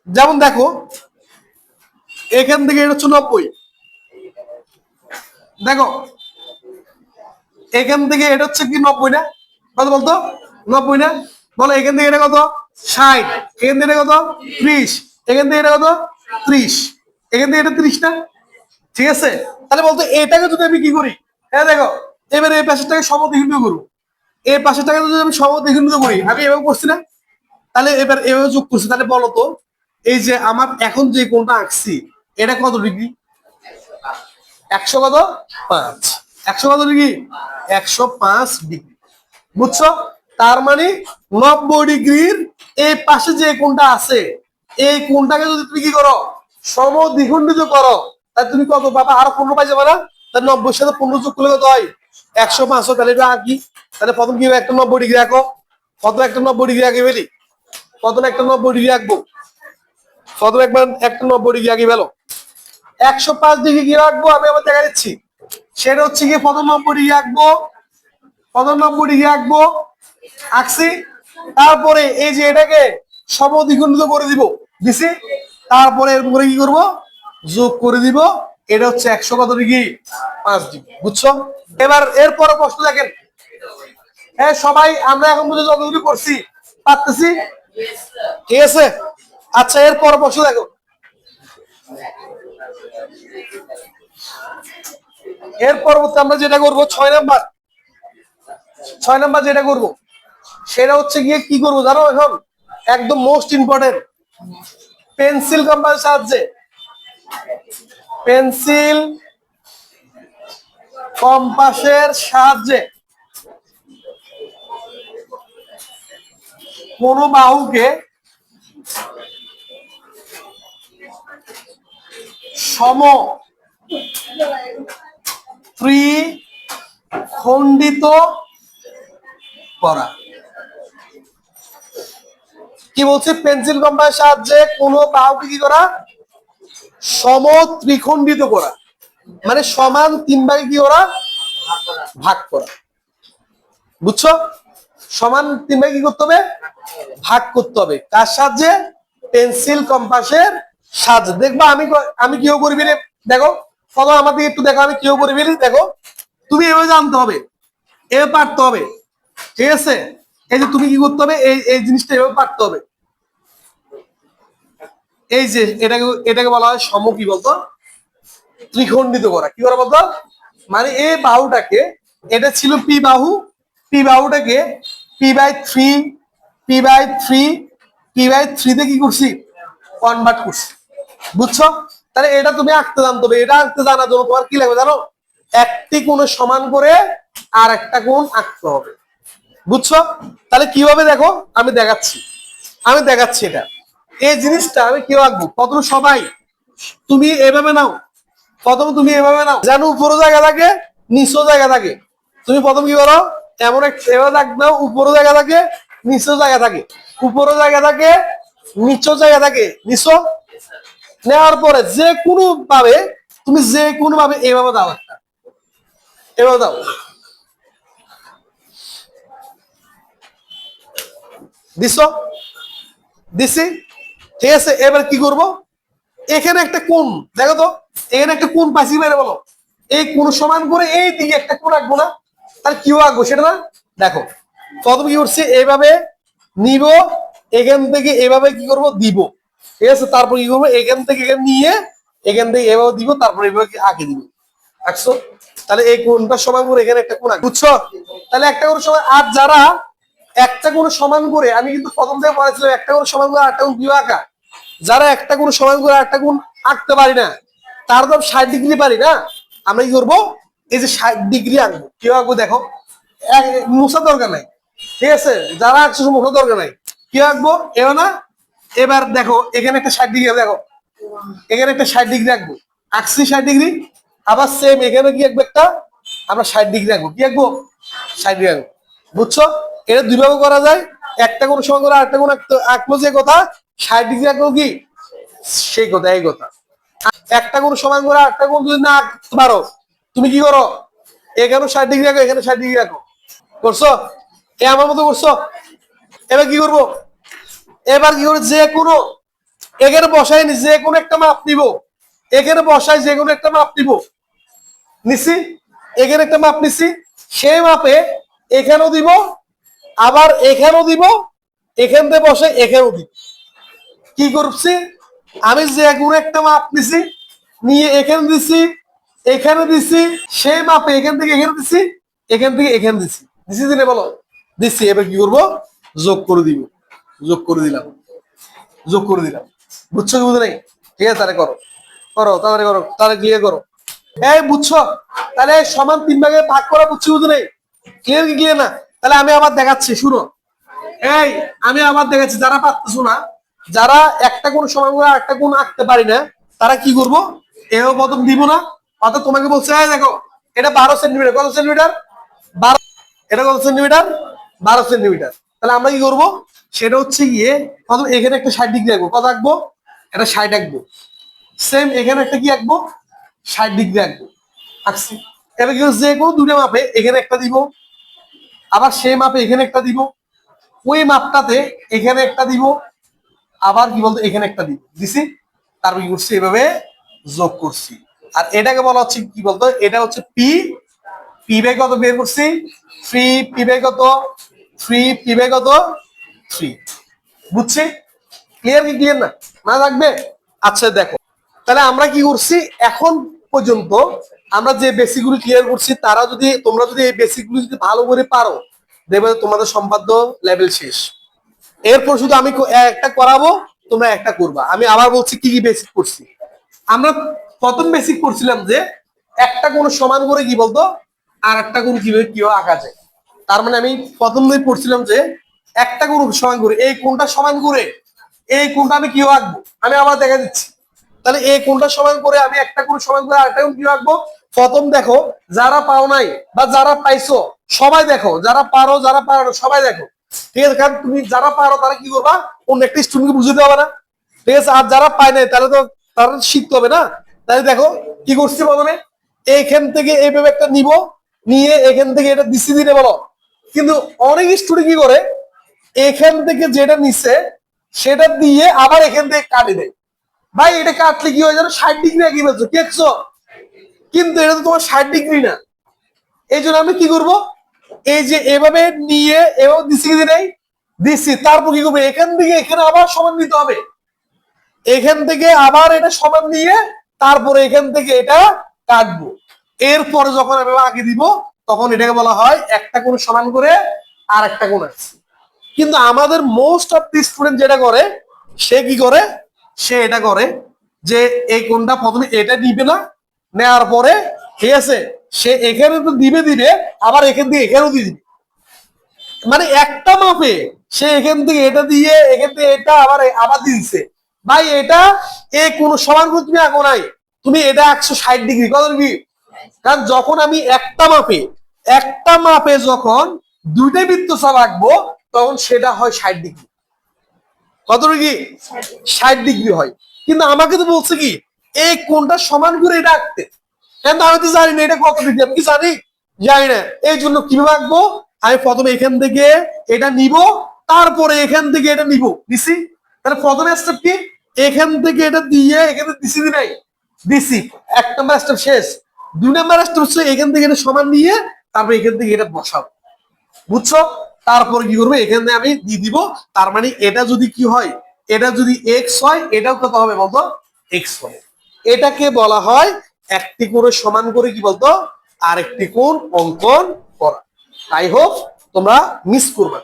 যেমন দেখো, এখান থেকে এটা হচ্ছে 90, দেখো এখান থেকে এটা হচ্ছে কি 90 না? কত বলতো? 90 না? বলো এখান থেকে এটা কত? 60। এখান থেকে এটা কত? 30। এখান থেকে এটা কত? 30। এখান থেকে এটা 30 না? ঠিক আছে। তাহলে বলতো এটাকে যদি আমি কি করি, হ্যাঁ দেখো, এবারে এই পাশেরটাকে সমদ্বিখণ্ড করবো। এই পাশেরটাকে যদি আমি সমদ্বিখণ্ড করি, আমি এভাবে করছি না? তাহলে এবার এভাবে যোগ করছি। তাহলে বলো তো, এই যে আমার এখন যে কোণটা আঁকছি, এটা কত ডিগ্রি? 100 কত? 5। 100 কত ডিগ্রি? 105 ডিগ্রি। বুঝছো? তার মানে 90 ডিগ্রির এই পাশে যে কোণটা আছে, এই কোণটাকে যদি তুমি কি করো, সমদ্বিখণ্ডিত করো, তাহলে তুমি কত পাবা? আরো 15 পাই যাবে না? তাহলে 90 সাথে 15 যোগ করলে কত হয়? 105। তাহলে এটা আঁকি। তাহলে প্রথম কি হবে, একটা 90 ডিগ্রি আঁকো। কত একটা 90 ডিগ্রি আঁকে ফেলি? কত একটা 90 ডিগ্রি আঁকবো? কত একবার একটা 90 ডিগ্রি আঁকি ফেলো। 105 ডিগ্রি কি আঁকবো আমি আবার দেখা দিচ্ছি। সেটা হচ্ছে গিয়ে প্রথম 90 ডিগ্রি আঁকবো, প্রথম 90 ডিগ্রি আঁকবো, আঁকছি। তারপরে এই যে এটাকে সমদ্বিখণ্ডিত করে দিব, দিছি। তারপরে এরকম করে কি করবো, যোগ করে দিব। এটা হচ্ছে 100 কত ডিগ্রি? 5 ডিগ্রি। বুঝছো? এবার এরপরে প্রশ্ন দেখেন। হ্যাঁ সবাই আমরা এখন পর্যন্ত যতটুকু করছি পারতেছি, ঠিক আছে? আচ্ছা, এরপরে প্রশ্ন দেখো। এর পরবর্তী আমরা যেটা করবো 6 নাম্বার, 6 নাম্বার যেটা করব সেটা হচ্ছে গিয়ে কি করবো জানো? এখন একদম মোস্ট ইম্পর্টেন্ট, পেন্সিল কম্পাসের সাহায্যে, পেন্সিল কম্পাসের সাহায্যে কোন বাহুকে সম ত্রিখণ্ডিত করা। কি বলছে? পেন্সিল কম্পাসের সাহায্যে কোন বাহুকে কি করা? সম ত্রিখণ্ডিত করা, মানে সমান 3 ভাগে কি করা? ভাগ করা। বুঝছো? সমান 3 ভাগে কি করতে হবে? ভাগ করতে হবে। কার সাহায্যে? পেন্সিল কম্পাসের সাহায্যে। দেখবা আমি কিও করি ফেলি, দেখো ফলো আমাদের একটু দেখো, আমি কিও করি ফেলি, দেখো তুমি এভাবে জানতে হবে, এভাবে পারতে হবে, ঠিক আছে? এই যে তুমি কি করতে হবে, এই জিনিসটা এভাবে পারতে হবে। এই যে এটাকে বলা হয় সম কি বলতো? ত্রিখণ্ডিত করা। কি করা বলতো? মানে এই বাহুটাকে, এটা ছিল পি বাহু, পি বাহুটাকে p/3 p/3 p/3 তে কি করছি? কনভার্ট করছি। বুঝছো? তাহলে এটা তুমি আঁকতে জানতে হবে। এটা আঁকতে জানার জন্য তোমার কি লাগবে জানো? একটি কোণ সমান করে আর একটা কোণ আঁকতে হবে। বুঝছো? তাহলে কিভাবে দেখো, আমি দেখাচ্ছি এটা। এই জিনিসটা আমি কিভাবে আঁকবো? প্রথমে সবাই তুমি এভাবে নাও, তুমি এভাবে নাও, যেন উপরও জায়গা থাকে নিচেও জায়গা থাকে। তুমি প্রথম কি করো, এমন এভাবে দাগ দাও, উপরও জায়গা থাকে নিচেও জায়গা থাকে, উপরও জায়গা থাকে নিচেও জায়গা থাকে, নিচো নেওয়ার পরে যে কোনো ভাবে তুমি যে কোনো ভাবে এভাবে দাও, একটা এভাবে দাও, দিছো, দিছি, ঠিক আছে? এবার কি করব, এখানে একটা কোণ দেখো তো, এখানে একটা কোণ পাইছি বাইরে বলো, এই কোণ সমান করে এই দিকে একটা কোণ আঁকবো না, তাহলে কি আঁকবো সেটা না। দেখো প্রথমে কি করছি, এইভাবে নিব, এখান থেকে এভাবে কি করব দিব, ঠিক আছে। তারপর কি করবো, এখান থেকে এখানে নিয়ে এখান থেকে এভাবে দিব, তারপর এভাবে আঁকে দিব, আঁকছো। তাহলে এই কোণটা সমান করে এখানে একটা কোণ আঁকবো, বুঝছো। তাহলে একটা কোণ সমান। আর যারা একটা কোণ সমান করে, আমি কিন্তু প্রথম থেকে পড়াইছিলাম একটা কোণ সমান করে একটা কোণ কিভাবে আঁকা, যারা একটা কোণ সমান করে একটা কোণ আঁকতে পারি না, তার তো 60 ডিগ্রি পারি না, আমরা কি করবো, এই যে 60 ডিগ্রি আঁকবো। কেউ আঁকবো দেখো, মুছার দরকার নাই, ঠিক আছে। যারা আঁকছো মুছার দরকার নাই, কি আঁকবো এও না। এবার দেখো এখানে একটা 60 ডিগ্রি, দেখো এখানে একটা 60 ডিগ্রি আঁকবো, আঁকছি 60 ডিগ্রি। আবার সেম এখানে কি আঁকবো একটা, আমরা 60 ডিগ্রি আঁকবো, কি আঁকবো 60 ডিগ্রি আঁকবো, বুঝছো। এটা দুইভাবে করা যায়, একটা কোণ সমান করে আরেকটা কোণ আঁকবো, যে কথা 60 ডিগ্রি আঁকবো কি সেই কথা, এই কথা। একটা কোণ সমান করে আরেকটা কোণ যদি না আঁকতে পারো, তুমি কি করো, এখানে 60 ডিগ্রি আঁকো, এখানে 60 ডিগ্রি আঁকো, করছো, এ আমার মতো করছো। এবার কি করবো, এবার কি করে, যে কোনো এখানে বসাই নি, যে কোনো একটা মাপ নিব, এখানে বসাই যে কোনো একটা মাপ নিব, নিছি, এখানে একটা মাপ নিছি, সেই মাপে এখানেও দিব, আবার এখানেও দিব, এখান থেকে বসে এখানেও দিব। কি করছি, আমি যে কোনো একটা মাপ নিছি, নিয়ে এখানে দিছি, এখানে দিছি, সেই মাপে এখান থেকে এখানে দিছি, এখান থেকে এখানে দিছি, দিছি দিনে বলো, দিছি। এবার কি করবো, যোগ করে দিব, যোগ করে দিলাম, যোগ করে দিলাম, বুঝছো কি বুঝো নাই, ঠিক আছে। তাহলে করো, করো তাড়াতাড়ি করো, তাহলে ক্লিয়ার করো। এই বুঝছো, তাহলে সমান 3 ভাগে ভাগ করা, বুঝছো বুঝো নাই, ক্লিয়ার কি ক্লিয়ার না। তাহলে আমি আবার দেখাচ্ছি, শুনো, এই আমি আবার দেখাচ্ছি, যারা পারতেছো না, যারা একটা কোণ সমান করে একটা কোণ আঁকতে পারি না, তারা কি করবো, এও প্রথম দিব না, অর্থাৎ তোমাকে বলছে দেখো এটা 12 সেন্টিমিটার, কত সেন্টিমিটার 12, এটা কত সেন্টিমিটার 12 সেন্টিমিটার। তাহলে আমরা কি করবো, সেটা হচ্ছে গিয়ে প্রথম এখানে একটা 60 ডিগ্রি আঁকবো, কত আঁকবো, এটা 60 আঁকবো, সেম এখানে একটা কি আঁকবো 60 ডিগ্রি আঁকবো, আঁকছি। এবার কি যে কোনো দুটো মাপে এখানে একটা দিব, আবার সেই মাপে এখানে একটা দিব, ওই মাপটাতে এখানে একটা দিব, আবার কি বলতো এখানে একটা দিব, দিছি। তারপর কি করছি, এভাবে যোগ করছি। আর এটাকে বলা হচ্ছে কি বলতো, এটা হচ্ছে পি, পি বাই কত বের করছি, থ্রি, পি বাই কত থ্রি, পি বাই কত থ্রি, বুঝছি। ক্লিয়ার কি ক্লিয়ার না, না থাকবে। আচ্ছা দেখো, তাহলে আমরা কি করছি এখন পর্যন্ত, আমরা যে বেসিক গুলো ক্লিয়ার করছি, তারা যদি তোমরা যদি এই বেসিক গুলো যদি ভালো করে পারো, দেখবে তোমাদের সম্পাদ্য লেভেল শেষ। এরপর শুধু আমি একটা করাবো, তোমরা একটা করবা। আমি আবার বলছি কি কি বেসিক করছি। আমরা প্রথম বেসিক করছিলাম যে একটা কোণ সমান করে কি বলতো আর একটা কোণ কিভাবে কিভাবে আঁকা যায়। তার মানে আমি প্রথম দিন পড়ছিলাম যে একটা কোণ সমান করে এই কোণটা সমান করে এই কোণটা আমি কিভাবে আঁকবো, আমি আবার দেখা দিচ্ছি। তাহলে এই কোণটা সমান করে আমি একটা কোণ সমান করে আরেকটা কোণ কিভাবে আঁকবো। প্রথম দেখো, যারা পাও নাই বা যারা পাইছো সবাই দেখো, যারা পারো যারা পারো না সবাই দেখো, ঠিক আছে। কারণ তুমি যারা পারো তারা কি করবা, অন্য একটা স্টুডেন্টকে বুঝতে হবে না, ঠিক আছে। আর যারা পায় নাই তাহলে তো তারা শিখতে হবে না। তাহলে দেখো কি করছি, প্রথমে এইখান থেকে এইভাবে একটা নিব, নিয়ে এখান থেকে এটা দিছি দিনে বলো। কিন্তু অনেক স্টুডেন্ট কি করে, এখান থেকে যেটা নিছে সেটা দিয়ে আবার এখান থেকে কাটি দেয়। ভাই এটা কাটলে কি হয় জানো, 60 ডিগ্রি কি বলছো দেখছো, কিন্তু এটা তো তোমার 60 ডিগ্রি না। এই জন্য আমি কি করব, এই যে এভাবে নিয়ে এভাবে দিছি কি নেই দিছি, তারপর কি করবো, এখান থেকে এখানে আবার সমান নিতে হবে, এখান থেকে আবার এটা সমান নিয়ে তারপরে এখান থেকে এটা কাটবো। এরপরে যখন আমি আগে দিব তখন এটাকে বলা হয় একটা কোণ সমান করে আর একটা কোণ আছে। কিন্তু আমাদের মোস্ট অফ দি স্টুডেন্ট যেটা করে, সে কি করে, সে এটা করে যে এই কোণটা প্রথমে এটা দিবে না, নেওয়ার পরে ঠিক আছে সে এখানে তো দিবে দিবে আবার এখান থেকে এখানেও দিয়ে দিবে, মানে একটা মাপে সে এখান থেকে এটা দিয়ে এখান থেকে এটা আবার আবার দিয়ে দিচ্ছে। ভাই এটা এই কোন সমান করে তুমি আঁকো নাই, তুমি এটা 160 ডিগ্রি কত ডিগ্রি। কারণ যখন আমি একটা মাপে যখন দুইটা বৃত্তচাপ আঁকবো তখন সেটা হয় 60 ডিগ্রি, কত ডিগ্রি 60 ডিগ্রি হয়। কিন্তু আমাকে তো বলছে কি এই কোনটা সমান করে এটা আঁকতে, কিন্তু আমি তো জানি না এটা কত ডিগ্রি, আমি কি জানি, জানি না। এই জন্য কিভাবে আঁকবো, আমি প্রথমে এখান থেকে এটা নিব, তারপরে এখান থেকে এটা নিব, দিছি। তাহলে প্রথমে স্টেপ কি, এখান থেকে এটা দিয়ে এখানে দিছি দি নাই দিছি, 1 নম্বর স্টেপ শেষ। 2 নাম্বার স্টেপ হচ্ছে এখান থেকে এটা সমান নিয়ে তারপর এখান থেকে এটা বসাবো, বুঝছো? তারপর কি করবো, এখানে আমি দিয়ে দিব, তার মানে এটা যদি কি হয়, এটা যদি এক্স হয় এটাও কত হবে বলতো, এক্স হবে। এটাকে বলা হয় একটি কোণের সমান করে কি বলতো আরেকটি কোণ অঙ্কন করা। আই হোপ তোমরা মিস করবে,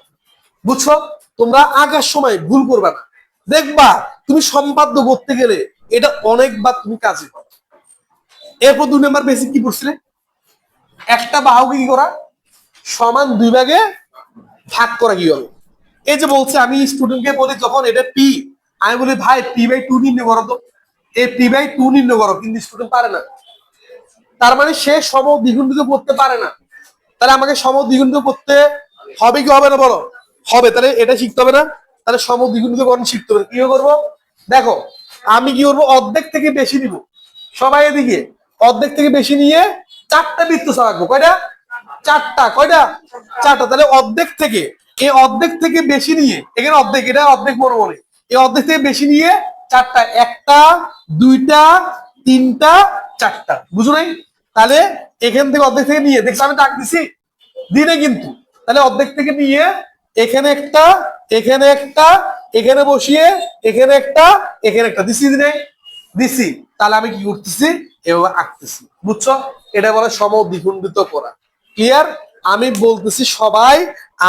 বুঝছো? তোমরা আঁকার সময় ভুল করবে না, দেখবা তুমি সম্পাদ্য করতে গেলে এটা অনেকবার তুমি কাজে পাবে। এরপর 2 নাম্বার বেসিক কি পড়ছিলে, একটা বাহুকে কি করা, সমান 2 ভাগে ভাগ করা কি হবে। এই যে বলছে আমি স্টুডেন্টকে বলি যখন এটা পি, আমি বলি ভাই p/2 নির্ণয় করো তো, এই p/2 নির্ণয় করো, কিন্তু স্টুডেন্ট পারে না। তার মানে সে সমদ্বিখণ্ডিত করতে পারে না। তাহলে আমাকে সমদ্বিখণ্ডিত করতে হবে কি হবে না বলো, হবে। তাহলে এটা শিখতে হবে না, তাহলে সমদ্বিখণ্ডিতকরণ শিখতে হবে। কি করবো দেখো, আমি কি করবো, অর্ধেক থেকে বেশি নিব, সবাই এদিকে অর্ধেক থেকে বেশি নিয়ে 4টা বৃত্তচাপ আঁকবো। কয়টা? 4টা। কয়টা? 4টা। তাহলে অর্ধেক থেকে, এই অর্ধেক থেকে বেশি নিয়ে, এখানে অর্ধেক, এটা অর্ধেক মনে মনে, এই অর্ধেক থেকে বেশি নিয়ে 4টা, 1টা 2টা 3টা 4টা, বুঝো নাই? তাহলে এখান থেকে অর্ধেক থেকে নিয়ে, দেখছো আমি দাগ দিছি দিনে কিন্তু, তাহলে অর্ধেক থেকে নিয়ে এখানে একটা, এখানে একটা, এখানে বসিয়ে এখানে একটা, এখানে একটা দিছি দিনে, দিছি। তাহলে আমি কি করতেছি, এভাবে আঁকতেছি, বুঝছো? এটা বলে সমদ্বিখণ্ডিত করা। ক্লিয়ার? আমি বলতেছি সবাই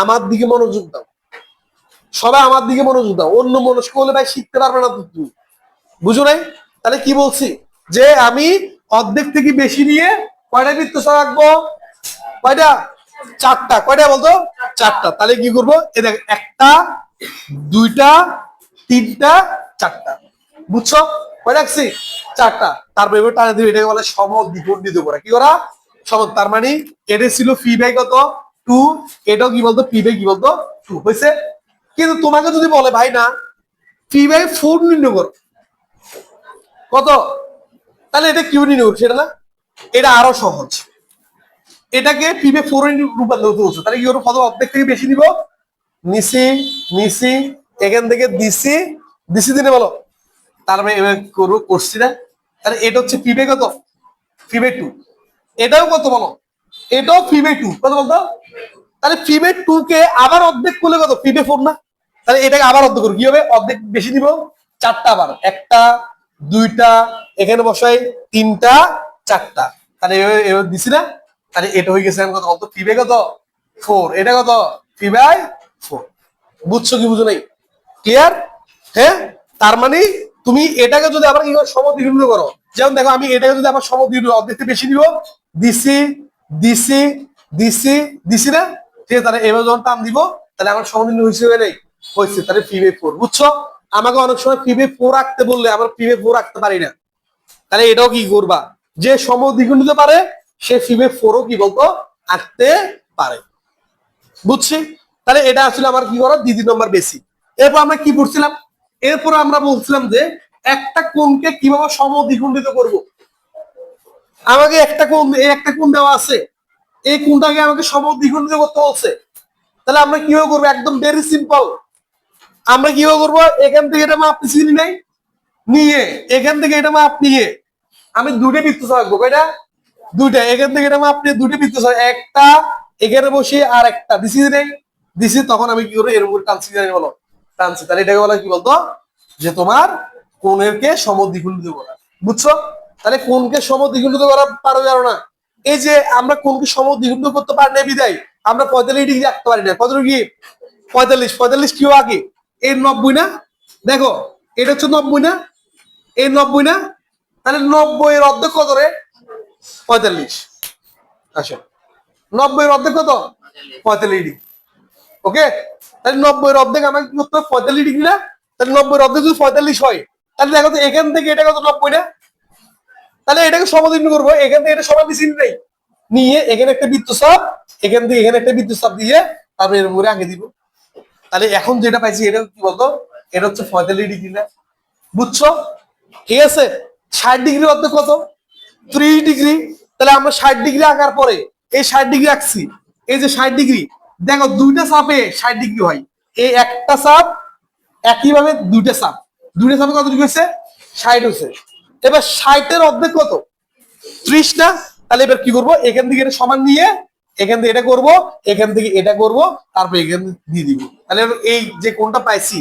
আমার দিকে মনোযোগ দাও, সবাই আমার দিকে মনোযোগ দাও, অন্য মনস্ক হলে ভাই শিখতে পারবে না তুমি, বুঝো নাই? তাহলে কি বলছি, যে আমি অর্ধেক থেকে বেশি নিয়ে কয়টা বৃত্তচাপ আঁকবো, কয়টা? 4টা। কয়টা বলতো? 4টা। তাহলে কি করবো, এই দেখ 1টা 2টা 3টা 4টা, বুঝছো? কয় রাখছি? 4টা। তারপর এবার টানে দিবে, এটাকে বলে সমদ্বিখণ্ডিত করা। কি করা? তার মানে এটা ছিল p/, কত 2, এটাও কি বলতো p/, কি বলতো 2 হয়েছে। কিন্তু তোমাকে যদি বলে ভাই না p/4 নির্ণয় করো, কত? তাহলে এটা কিউ নির্ণয় করো, সেটা না, এটা আরো সহজ। এটাকে p/4 রূপান্তর করতে, তাহলে কি করবো, কত অর্ধেক থেকে বেশি নিব, নিচি নিচি, এখান থেকে দিছি দিছি দিনে বলো, তারপরে এবার করবো, করছি না। তাহলে এটা হচ্ছে p/, কত p/2, এটাও কত বলো, এটাও p/2, কত বলতো? তাহলে p/2 কে আবার অর্ধেক করলে কত, p/4 না? তাহলে এটাকে আবার অর্ধেক করবো, কি হবে, অর্ধেক বেশি নিব, 4টা, আবার 1টা 2টা, এখানে বসাই 3টা 4টা, তাহলে এবার দিছি না। তাহলে এটা হয়ে গেছে কত বলতো, p/, কত 4, এটা কত p/4, বুঝছো কি বুঝো নাই? ক্লিয়ার? হ্যাঁ। তার মানে তুমি এটাকে যদি আবার কি করো, সমদ্বিখণ্ডিত করো, যেমন দেখো আমি এটাকে যদি আবার সমদ্বিখণ্ডিত, অর্ধেক থেকে বেশি নিব, দিছি দিছি দিছি দিছি না, ঠিক আছে? তাহলে এবার যখন টান দিব, তাহলে আমার সমদ্বিখণ্ডিত হিসেবে নেই হয়েছে, তাহলে p/4, বুঝছো? আমাকে অনেক সময় p/4 রাখতে বললে আমরা p/4 রাখতে পারি না, তাহলে এটাও কি করবা, যে সমদ্বিখণ্ডিত পারে সে p/4ও কি বলতো আঁকতে পারে, বুঝছি? তাহলে এটা আসলে আমার কি করা, 2 নম্বর বেসিক। এরপর আমরা কি পড়ছিলাম, এরপর আমরা বলছিলাম যে একটা কোণকে কিভাবে সমদ্বিখণ্ডিত করব। আমাকে একটা কোণ, এই একটা কোণ দেওয়া আছে, এই কোণটাকে আমাকে সমদ্বিখণ্ডিত করতে বলছে। তাহলে আমরা কিভাবে করবো, একদম ভেরি সিম্পল। আমরা কিভাবে করবো, এখান থেকে এটা মাপ চিনি নাই নিয়ে, এখান থেকে এটা মাপ নিয়ে আমি 2টা বৃত্তচাপ আঁকবো। কয়টা? 2টা। এখান থেকে এটা মাপ নিয়ে 2টা বৃত্তচাপ, একটা এখানে বসিয়ে আর একটা দিছি নেই, দিছি, তখন আমি কি করবো, এর উপরে টানছি, জানি বলো, টানছি। তাহলে এটাকে বলা কি বলতো, যে তোমার কোণেরকে সমদ্বিখণ্ডিত করা, বুঝছো? তাহলে কোণকে সমদ্বিখণ্ডিত করা পারো জানো না, এই যে আমরা কোণকে সমদ্বিখণ্ডিত করতে পারি না বিদায় আমরা 45 ডিগ্রি আঁকতে পারি না। কত ডিগ্রি? 45। 45 কিউ আগে, এই 90 না, দেখো এটা হচ্ছে 90 না, এই 90 না, তাহলে 90 এর অর্ধেক কত রে, 45। আচ্ছা, 90 এর অর্ধেক কত, 45 ডিগ্রি। ওকে, তাহলে 90 এর অর্ধেক আমাকে কি করতে হবে, 45 ডিগ্রি না? তাহলে 90 এর অর্ধেক যদি 45 হয়, তাহলে দেখো তো এখান থেকে এটা কত, 90 না? তাহলে এটাকে সমদ্বিখণ্ডিত করবো, এখান থেকে এটা সমান চিহ্ন নেই নিয়ে এখানে একটা বৃত্তচাপ, এখান থেকে এখানে একটা বৃত্তচাপ দিয়ে তারপরে এর উপরে আঁকে দিব। তাহলে এখন যেটা পাইছি এটা কি বলতো, এটা হচ্ছে 45 ডিগ্রি না, বুঝছো? ঠিক আছে। 60 ডিগ্রি অর্ধেক কত, 30 ডিগ্রি। তাহলে আমরা 60 ডিগ্রি আঁকার পরে এই 60 ডিগ্রি আঁকছি, এই যে 60 ডিগ্রি, দেখো 2টা চাপে 60 ডিগ্রি হয়, এই একটা চাপ একইভাবে 2টা চাপ, 2টা চাপে কত ডিগ্রি হয়েছে, 60 হয়েছে। এবার 60 এর অর্ধেক কত, 30 না? তাহলে এবার কি করবো, এখান থেকে এটা সমান নিয়ে এখান থেকে এটা করব, এখান থেকে এটা করব, তারপর এখান দিয়ে দিব। তাহলে এই যে কোণটা পাইছি,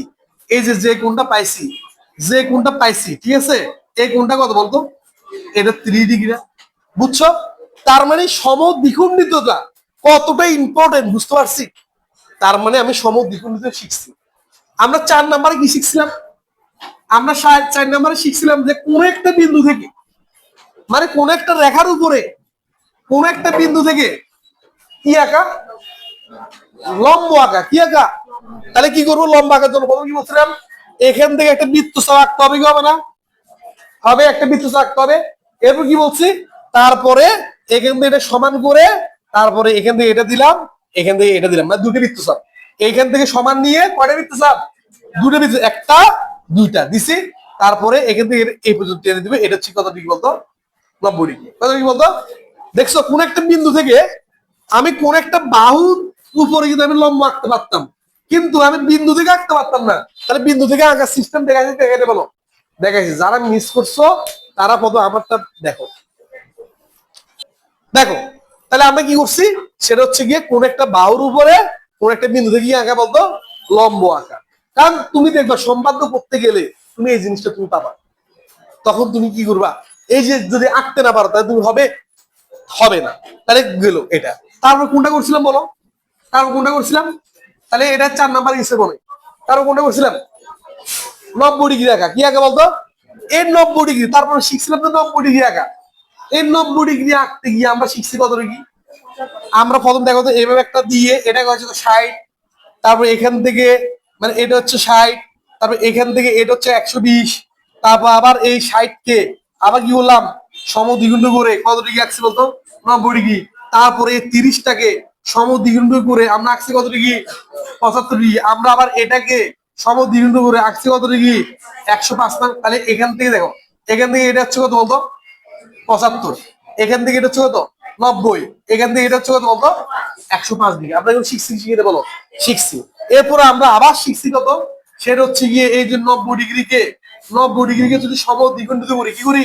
এই যে কোণটা পাইছি, যে কোণটা পাইছি, ঠিক আছে, এই কোণটা কত বলতো, এটা 3 ডিগ্রি। বুঝছো? তার মানে সমদ্বিখণ্ডিততা কতটা ইম্পর্টেন্ট বুঝতে পারছি। তার মানে আমি সমদ্বিখণ্ডিত শিখছি। আমরা 4 নম্বরে কি শিখছিলাম, আমরা 4 নম্বরে শিখছিলাম যে কোন একটা বিন্দু থেকে, মানে কোন একটা রেখার উপরে কোন একটা বিন্দু থেকে কি আঁকা, লম্ব আঁকা। কি আঁকা? তাহলে কি করবো, লম্ব আঁকার জন্য প্রথমে কি বলছিলাম, এখান থেকে একটা বৃত্তচাপ আঁকতে হবে, কি হবে না হবে, একটা বৃত্তচাপ আঁকতে হবে। এরপর কি বলছি, তারপরে এখান থেকে এটা সমান করে, তারপরে এখান থেকে এটা দিলাম, এখান থেকে এটা দিলাম, মানে দুটো বৃত্তচাপ। এইখান থেকে সমান নিয়ে কয়টা বৃত্তচাপ, দুটো বৃত্ত, একটা দুইটা দিছি। তারপরে এখান থেকে এই পর্যন্ত টেনে দিবে। এটা হচ্ছে কত ডিগ্রি বলতো, 90 ডিগ্রি। কত ডিগ্রি বলতো? দেখছো, কোন একটা বিন্দু থেকে আমি কোন একটা বাহু উপরে কিন্তু আমি লম্ব আঁকতে পারতাম, কিন্তু আমি বিন্দু থেকে আঁকতে পারতাম না। তাহলে বিন্দু থেকে আঁকার সিস্টেম দেখাচ্ছি, দেখাতে বলো, দেখাচ্ছি। যারা মিস করছো তারা প্রথম আমারটা দেখো। দেখো, তাহলে আমরা কি করছি, সেটা হচ্ছে গিয়ে কোন একটা বাহুর উপরে কোন একটা বিন্দু থেকে আঁকা বলতো, লম্ব আঁকা। কারণ তুমি দেখবা সম্পাদ্য করতে গেলে তুমি এই জিনিসটা তুমি পাবা, তখন তুমি কি করবা, এই যে যদি আঁকতে না পারো তাহলে তুমি হবে না। তাহলে গেল এটা। তারপর কোনটা করছিলাম বলো, তারপর কোনটা করছিলাম, তাহলে এটা 4 নাম্বার গেছে বলে। তারপর কোনটা করছিলাম, 90 ডিগ্রি আঁকা। কি আঁকা বলতো, এর 90 ডিগ্রি। তারপর শিখছিলাম তো 90 ডিগ্রি আঁকা। এই 90 ডিগ্রি আঁকতে গিয়ে আমরা শিখছি কত ডিগ্রি, আমরা প্রথম দেখো তো এইভাবে একটা দিয়ে এটা হচ্ছে 60, তারপর এখান থেকে মানে এটা হচ্ছে 60, তারপর এখান থেকে এটা হচ্ছে 120, তারপর আবার এই 60 কে আবার কি বললাম, সমদ্বিখণ্ড করে কত ডিগ্রি আঁকছি বলতো, 90 ডিগ্রি। তারপরে 30টাকে সমদ্বিখণ্ড করে আমরা আঁকছি কত ডিগ্রি, 75 ডিগ্রি। আমরা আবার এটাকে সমদ্বিখণ্ড করে আঁকছি কত ডিগ্রি, 105। তাহলে এখান থেকে দেখো, এখান থেকে এটা হচ্ছে কত বলতো, 75, এখান থেকে এটা হচ্ছে কত, 90, এখান থেকে এটা হচ্ছে কত বলতো, 105 ডিগ্রি। আমরা এখন শিখছি, শিখে বলো, শিখছি। এরপরে আমরা আবার শিখছি কত, সেটা হচ্ছে গিয়ে এই যে 90 ডিগ্রিকে যদি সমদ্বিখণ্ডিত করি, কি করি,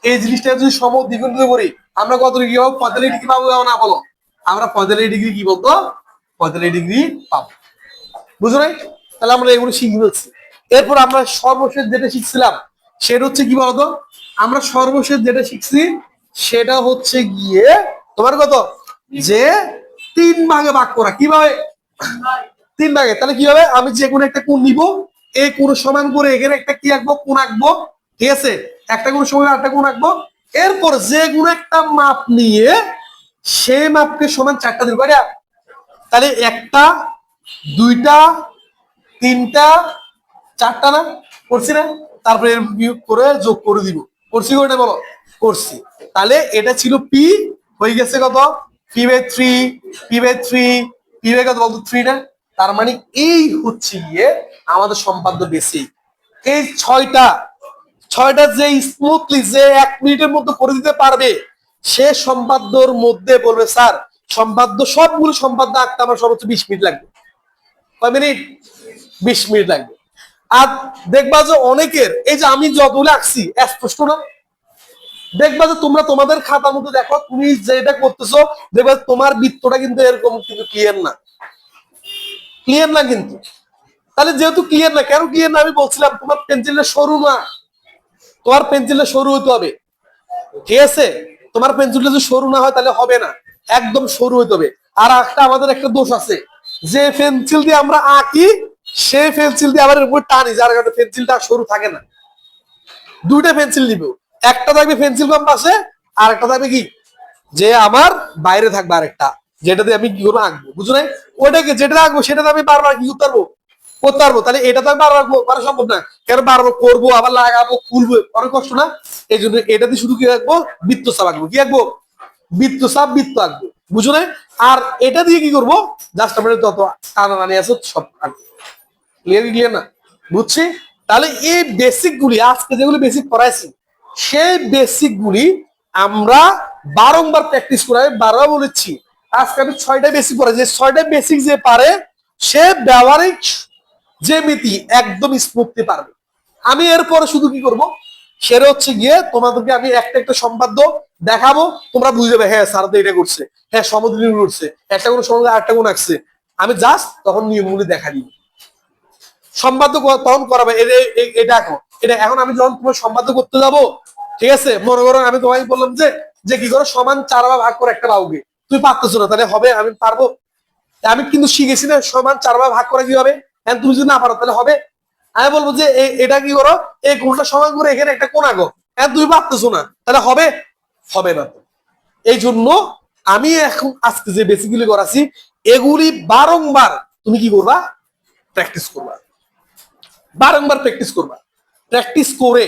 এই জিনিসটা যদি সমদ্বিখণ্ডিত করি আমরা কত ডিগ্রি পাবো, 45 ডিগ্রি পাবো না বলো, আমরা 45 ডিগ্রি কি বলতো, 45 ডিগ্রি পাবো। বুঝো নাই? তাহলে আমরা এগুলো শিখে ফেলছি। এরপর আমরা সর্বশেষ যেটা শিখছিলাম সেটা হচ্ছে কি বলতো, আমরা সর্বশেষ যেটা শিখছি সেটা হচ্ছে গিয়ে তোমার কত, যে 3 ভাগে ভাগ করা। কিভাবে 3 ভাগে, তাহলে কি হবে, আমি যে কোনো একটা কোণ নিব, এই কোণ সমান করে এখানে একটা কি আঁকবো, কোণ আঁকবো, ঠিক আছে, একটা কোণ সমান একটা কোণ আঁকবো। এরপর যে কোনো একটা মাপ নিয়ে সেই মাপকে সমান 4টা দিব। তাহলে 1টা 2টা 3টা 4টা না, করছি না, তারপরে বিয়োগ করে যোগ করে দিব, করছি ওটা বলো, করছি। তাহলে এটা ছিল পি, হয়ে গেছে কত, পি/3, পি/3, পি/, কত বলতো, 3 না। তার মানে এই হচ্ছে গিয়ে আমাদের সম্পাদ্য বেসিক। এই ছয়টা যে স্মুথলি যে 1 মিনিটের মধ্যে করে দিতে পারবে সে সম্পাদ্যর মধ্যে বলবে স্যার সম্পাদ্য, সবগুলো সম্পাদ্য আঁকতে আমার সর্বোচ্চ 20 মিনিট লাগবে। কয় মিনিট, 20 মিনিট লাগবে। আর দেখবা যে অনেকের, এই যে আমি যতগুলো আঁকছি স্পষ্ট না, দেখবা যে তোমরা তোমাদের খাতার মধ্যে দেখো, তুমি যেটা করতেছো দেখবা তোমার বৃত্তটা কিন্তু এরকম কিন্তু ক্লিয়ার না, ক্লিয়ার না কিন্তু। তাহলে যেহেতু ক্লিয়ার না, কেন ক্লিয়ার না, আমি বলছিলাম তোমার পেন্সিলটা সরু না, তোমার পেন্সিলটা সরু হইতে হবে, ঠিক আছে, তোমার পেন্সিলটা যদি সরু না হয় তাহলে হবে না, একদম সরু হইতে হবে। আর একটা আমাদের একটা দোষ আছে, যে পেন্সিল দিয়ে আমরা আঁকি সেই পেন্সিল দিয়ে আবার উপর টানি, যার কারণে পেন্সিলটা সরু থাকে না। দুইটা পেন্সিল নিব, একটা থাকবে পেন্সিল পাম্প পাশে, আর একটা থাকবে কি, যে আমার বাইরে থাকবে আরেকটা, যেটা দিয়ে আমি কি করবো, আঁকবো। বুঝো নাই? ওইটাকে যেটা আঁকবো সেটাতে আমি বারবার কি করতে পারবো, করতে পারবো। তাহলে এটা তো আমি বারবার করা সম্ভব না, কেন বারবার করবো আবার লাগাবো খুলবো, অনেক কষ্ট না। এই জন্য এটাতে শুধু কি আঁকবো, বৃত্তচাপ আঁকবো। কি আঁকবো, বৃত্তচাপ, বৃত্ত আঁকবো। বুঝো নাই? আর এটা দিয়ে কি করবো, জাস্ট আমরা যত টানাটানি আছে সব আঁকবো। ক্লিয়ার, ক্লিয়ার না, বুঝছি। তাহলে এই বেসিক গুলি আজকে যেগুলো বেসিক পড়াইছি সেই বেসিক গুলি আমরা বারংবার প্র্যাকটিস করাই, বারবার বলেছি। আজকে আমি 6টা বেসিক পড়াই, যে 6টা বেসিক যে পারে সে ব্যবহারিক জ্যামিতি একদম স্মুথলি পারবে। আমি এরপরে শুধু কি করব, সেটা হচ্ছে গিয়ে তোমাদেরকে আমি একটা একটা সম্পাদ্য দেখাবো, তোমরা বুঝে যাবে হ্যাঁ স্যার তো এটা করছে, হ্যাঁ সমতুল্য করছে, একটা কোনো সমাজে আরেকটা কোন আঁকছে। আমি জাস্ট তখন নিয়মগুলি দেখা দিই, সম্পাদ্য তখন করাবে। এটা এখন এটা এখন আমি যখন তোমার সম্পাদ্য করতে যাব, ঠিক আছে, মনে করো আমি তোমাকে বললাম যে যে কি করো সমান 4 ভাগ করে একটা বাউকে, তুমি পারতেছো না, তাহলে হবে? আমি পারবো? আমি কিন্তু শিখেছি না সমান 4 ভাগ করা কি হবে। এখন তুমি যদি না পারো তাহলে হবে? আমি বলবো যে এটা কি করো, এই কোণটা সমান করে এখানে একটা কোণ আঁকো, এখন তুমি পারতেছো না, তাহলে হবে? হবে না। এই জন্য আমি এখন আজকে যে বেসিক্যালি করাছি এগুলি বারংবার তুমি কি করবা, প্র্যাকটিস করবা, বারংবার প্র্যাকটিস করবা। প্র্যাকটিস করে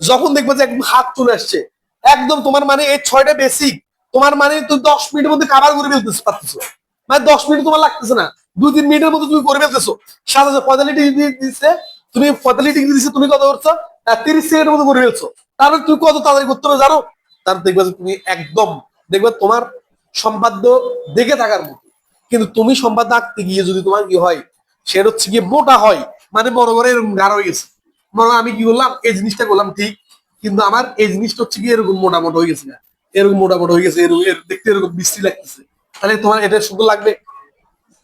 যখন দেখবে যে একদম হাত চলে আসছে, একদম তোমার মানে এই 6টা বেসিক তোমার মানে তুমি 10 মিনিটের মধ্যে কাভার করে ফেলতেছো, পারতেছো। মানে 10 মিনিট তোমার লাগতেছে না, 2-3 মিনিটের মধ্যে তুমি করে ফেলতেছো। সাথে 45 ডিগ্রি দিচ্ছে, তুমি 45 ডিগ্রি দিচ্ছে, তুমি কত করছো? 30 সেকেন্ডের মধ্যে করে ফেলছো। তারপরে তুমি কত তাড়াতাড়ি করতে হবে জানো? তার দেখবে যে তুমি একদম দেখবে তোমার সম্পাদ্য দেখে থাকার মতো। কিন্তু তুমি সম্পাদ্য আঁকতে গিয়ে যদি তোমার কি হয়, সেটা হচ্ছে গিয়ে মোটা হয়, মানে মনে করে এরকম গাঢ় হয়ে গেছে, মনে আমি কি করলাম এই জিনিসটা করলাম ঠিক, কিন্তু আমার এই জিনিসটা হচ্ছে কি এরকম মোটামোটা হয়ে গেছে না, এরকম মোটামোটা হয়ে গেছে, এরকম দেখতে এরকম বৃষ্টি লাগতেছে, তাহলে তোমার এটা সুন্দর লাগবে?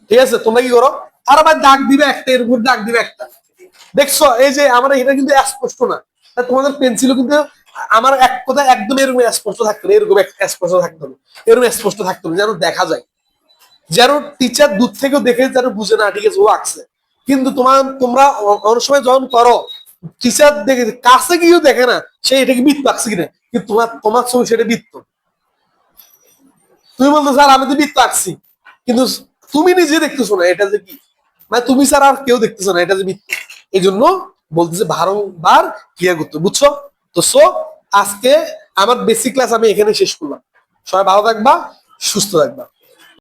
ঠিক আছে, তোমরা কি করো, আর আবার দাগ দিবে একটা, এর উপর দাগ দিবে একটা। দেখছো এই যে আমার এটা কিন্তু স্পষ্ট না, তোমাদের পেন্সিলও কিন্তু আমার এক কথা একদম এরকম স্পষ্ট থাকতে হবে, এরকম স্পষ্ট থাকতে হবে, এরকম স্পষ্ট থাকতে হবে যেন দেখা যায়, যেন টিচার দূর থেকেও দেখে যেন বুঝে না ঠিক আছে ও আঁকছে। কিন্তু তোমরা অনেক সময় যখন করো টিচার দেখে কাছে গিয়েও দেখে না সে এটাকে বৃত্ত আঁকছে কিনা, কিন্তু তোমার তোমার ছবি সেটা বৃত্ত, তুমি বলতো স্যার আমি তো বৃত্ত আঁকছি, কিন্তু তুমি নিজে দেখতেছো না এটা যে কি, মানে তুমি স্যার আর কেউ দেখতেছো না এটা যে বৃত্ত। এই জন্য বলতেছে বারংবার ক্লিয়ার করতে, বুঝছো? তো আজকে আমার বেসিক ক্লাস আমি এখানে শেষ করলাম। সবাই ভালো থাকবা, সুস্থ থাকবা।